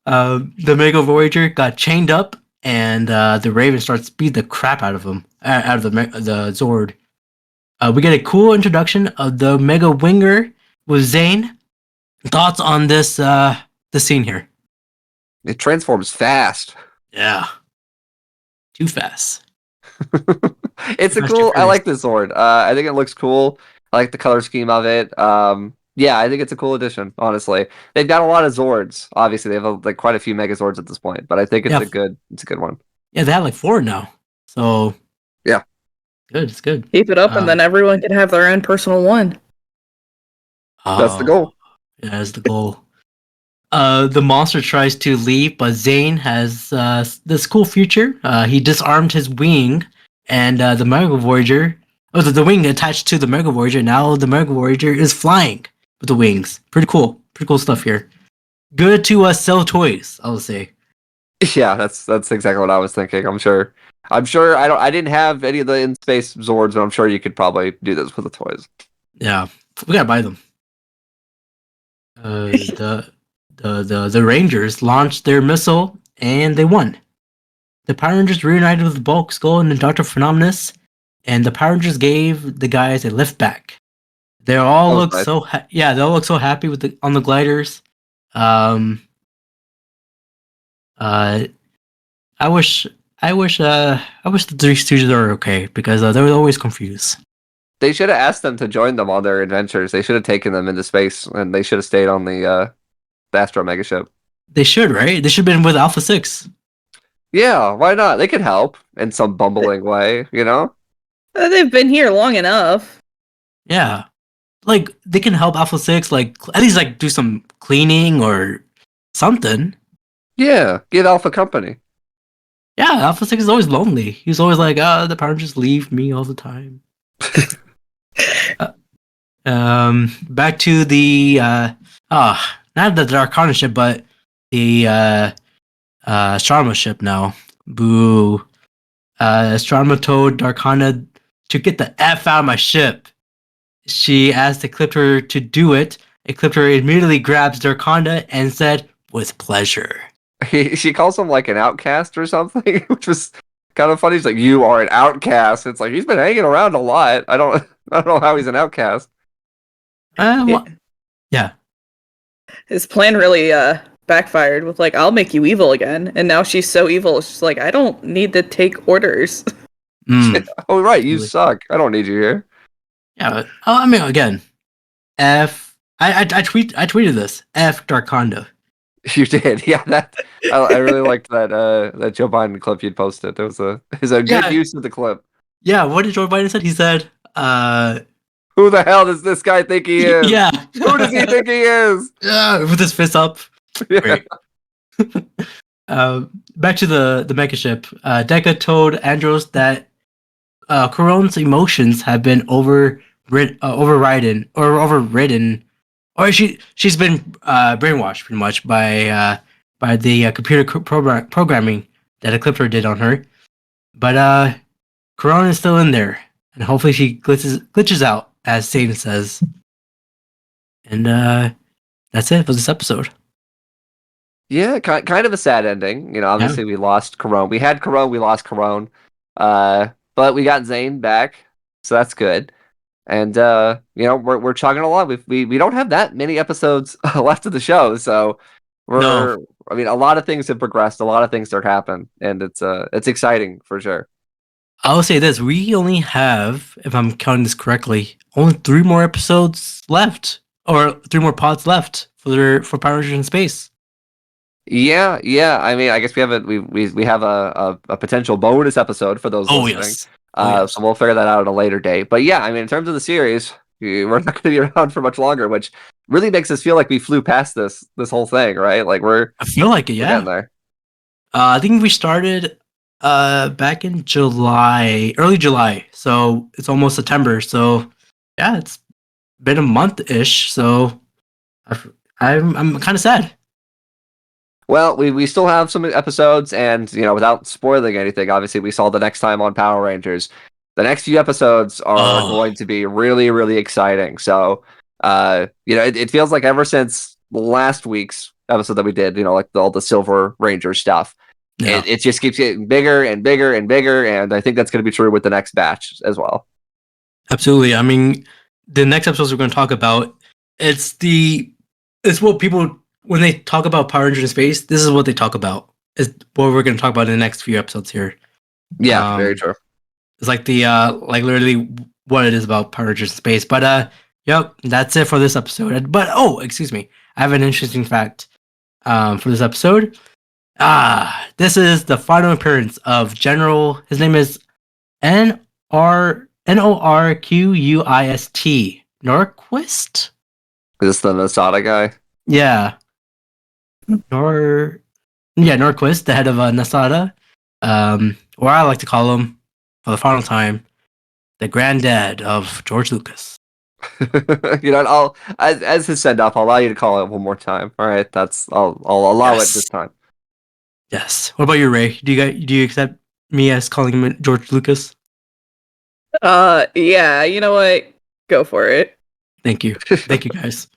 S2: The Mega Voyager got chained up, and the Raven starts to beat the crap out of him, out of the Zord. We get a cool introduction of the Mega Winger with Zane. Thoughts on this the scene here?
S5: It transforms fast.
S2: Yeah, too fast.
S5: It's a cool. I like this Zord. I think it looks cool. I like the color scheme of it. Yeah, I think it's a cool addition. Honestly, they've got a lot of Zords. Obviously, they have like quite a few Megazords at this point, but I think it's a good one. Yeah,
S2: they have like 4 now. So
S5: yeah,
S2: good. It's good.
S6: Keep it up, and then everyone can have their own personal one.
S5: That's the goal.
S2: Yeah, that's the goal. The monster tries to leave, but Zane has this cool feature. He disarmed his wing, and the Mega Voyager. Oh, the wing attached to the Mega Voyager. Now the Mega Voyager is flying with the wings. Pretty cool. Pretty cool stuff here. Good to sell toys, I would say.
S5: Yeah, that's exactly what I was thinking. I'm sure. I didn't have any of the in space Zords, but I'm sure you could probably do this with the toys.
S2: Yeah, we gotta buy them. The Rangers launched their missile and they won. The Power Rangers reunited with Bulk, Skull, and Dr. Phenomenus, and the Power Rangers gave the guys a lift back. They all look nice. They all look so happy on the gliders. I wish the Three Stooges are okay, because they were always confused.
S5: They should have asked them to join them on their adventures. They should have taken them into space, and they should have stayed on the Astro Megaship.
S2: They should, right? They should have been with Alpha 6.
S5: Yeah, why not? They could help in some bumbling way, you know?
S6: They've been here long enough.
S2: Yeah. Like, they can help Alpha 6, like, at least, like, do some cleaning or something.
S5: Yeah, give Alpha company.
S2: Yeah, Alpha 6 is always lonely. He's always like, the Power Rangers leave me all the time. Back to the not the Darkana ship, but the Astronomer ship now. Boo. Astronomer told Darkana to get the F out of my ship. She asked Ecliptor to do it. Ecliptor immediately grabs Darkana and said, with pleasure.
S5: She calls him like an outcast or something, which was kind of funny. He's like, "You are an outcast." It's like he's been hanging around a lot. I don't know how he's an outcast.
S2: Yeah.
S6: His plan really backfired with like, I'll make you evil again. And now she's so evil, she's like, I don't need to take orders.
S5: Oh right, you suck. I don't need you here.
S2: Yeah. I mean, again, F. I tweeted this. F Darkonda.
S5: You did, yeah. That I really liked that Joe Biden clip you'd posted. It was a good use of the clip.
S2: Yeah. What did Joe Biden said? He said,
S5: "Who the hell does this guy think he is?
S2: Yeah.
S5: Who does he think he is?"
S2: With his fist up.
S5: Yeah.
S2: Great. Back to the mecha ship. Deca told Andros that Coron's emotions have been overridden, or she's been brainwashed pretty much by the computer programming that Ecliptor did on her. But Coron is still in there, and hopefully she glitches out, as Satan says. And that's it for this episode.
S5: Yeah, kind of a sad ending. You know, obviously we lost Coron. We had Coron, we lost Coron. But we got Zhane back, so that's good. And you know, we're chugging along. We don't have that many episodes left of the show, so I mean, a lot of things have progressed, a lot of things have happened, and it's exciting for sure.
S2: I'll say this: we only have, if I'm counting this correctly, only 3 more episodes left, or 3 more pods left for Power Rangers in Space.
S5: Yeah. I mean, I guess we have a potential bonus episode for those listening.
S2: Yes.
S5: So we'll figure that out at a later date. But yeah, I mean, in terms of the series, we're not going to be around for much longer, which really makes us feel like we flew past this whole thing, right? Like
S2: I feel like it,
S5: we're getting there.
S2: I think we started back in early July, so it's almost September. So yeah, it's been a month-ish. So I'm kind of sad.
S5: Well, we still have some episodes, and you know, without spoiling anything, obviously we saw the next time on Power Rangers. The next few episodes are going to be really, really exciting. So, you know, it feels like ever since last week's episode that we did, you know, like all the Silver Ranger stuff, it just keeps getting bigger and bigger and bigger, and I think that's going to be true with the next batch as well.
S2: Absolutely. I mean, the next episodes we're going to talk about, it's what people, when they talk about Power Rangers in Space, this is what they talk about. Is what we're going to talk about in the next few episodes here.
S5: Yeah, very true.
S2: It's like the like literally what it is about Power Rangers in Space. But yep, that's it for this episode. But excuse me, I have an interesting fact for this episode. This is the final appearance of General. His name is Norquist. Norquist?
S5: Is this the Nasada guy?
S2: Yeah. Norquist, the head of Nasada. Or I like to call him, for the final time, the granddad of George Lucas.
S5: You know, I'll as his send off, I'll allow you to call it one more time. All right, I'll allow it this time.
S2: Yes. What about you, Ray? Do you accept me as calling him George Lucas?
S6: Yeah, you know what? Go for it.
S2: Thank you. Thank you, guys.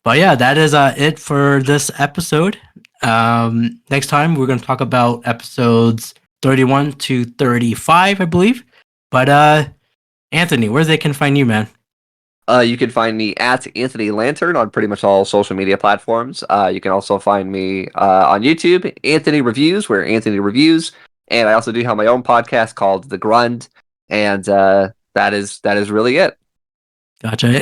S2: But yeah, that is it for this episode. Next time, we're going to talk about episodes 31 to 35, I believe. But Anthony, where they can find you, man?
S5: You can find me at Anthony Lantern on pretty much all social media platforms. You can also find me on YouTube, Anthony Reviews, where Anthony reviews, and I also do have my own podcast called The Grud, and that is really it.
S2: Gotcha.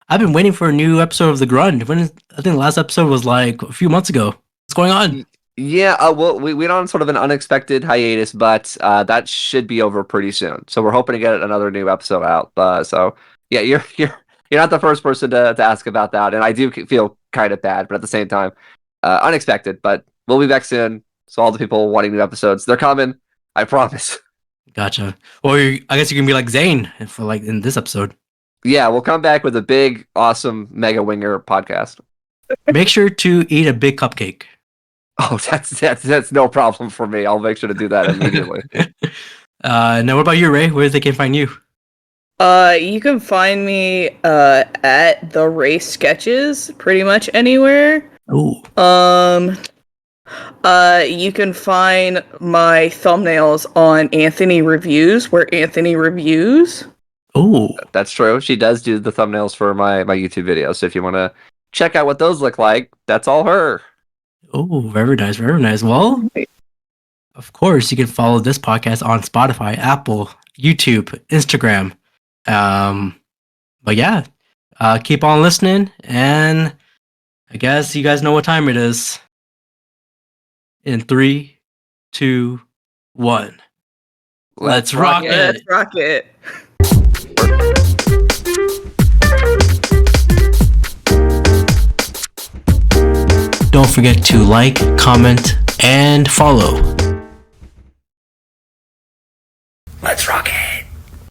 S2: I've been waiting for a new episode of The Grud. I think the last episode was like a few months ago. What's going on?
S5: Yeah, well, we went on sort of an unexpected hiatus, but that should be over pretty soon. So we're hoping to get another new episode out. So yeah, you're not the first person to ask about that, and I do feel kind of bad, but at the same time, unexpected. But we'll be back soon. So all the people wanting new episodes, they're coming. I promise.
S2: Gotcha. Or I guess you can be like Zane for like in this episode.
S5: Yeah, we'll come back with a big, awesome Mega Winger podcast.
S2: Make sure to eat a big cupcake.
S5: Oh, that's no problem for me. I'll make sure to do that immediately.
S2: Now, what about you, Ray? Where they can find you?
S6: You can find me at the Ray Sketches pretty much anywhere.
S2: Ooh.
S6: You can find my thumbnails on Anthony Reviews, where Anthony reviews.
S2: Ooh.
S5: That's true. She does do the thumbnails for my YouTube videos. So if you want to check out what those look like, that's all her.
S2: Oh, very nice, very nice. Well, of course, you can follow this podcast on Spotify, Apple, YouTube, Instagram. But yeah, keep on listening, and I guess you guys know what time it is. In 3, 2, 1. Let's rock it.
S6: Let's rock it.
S2: Don't forget to like, comment, and follow.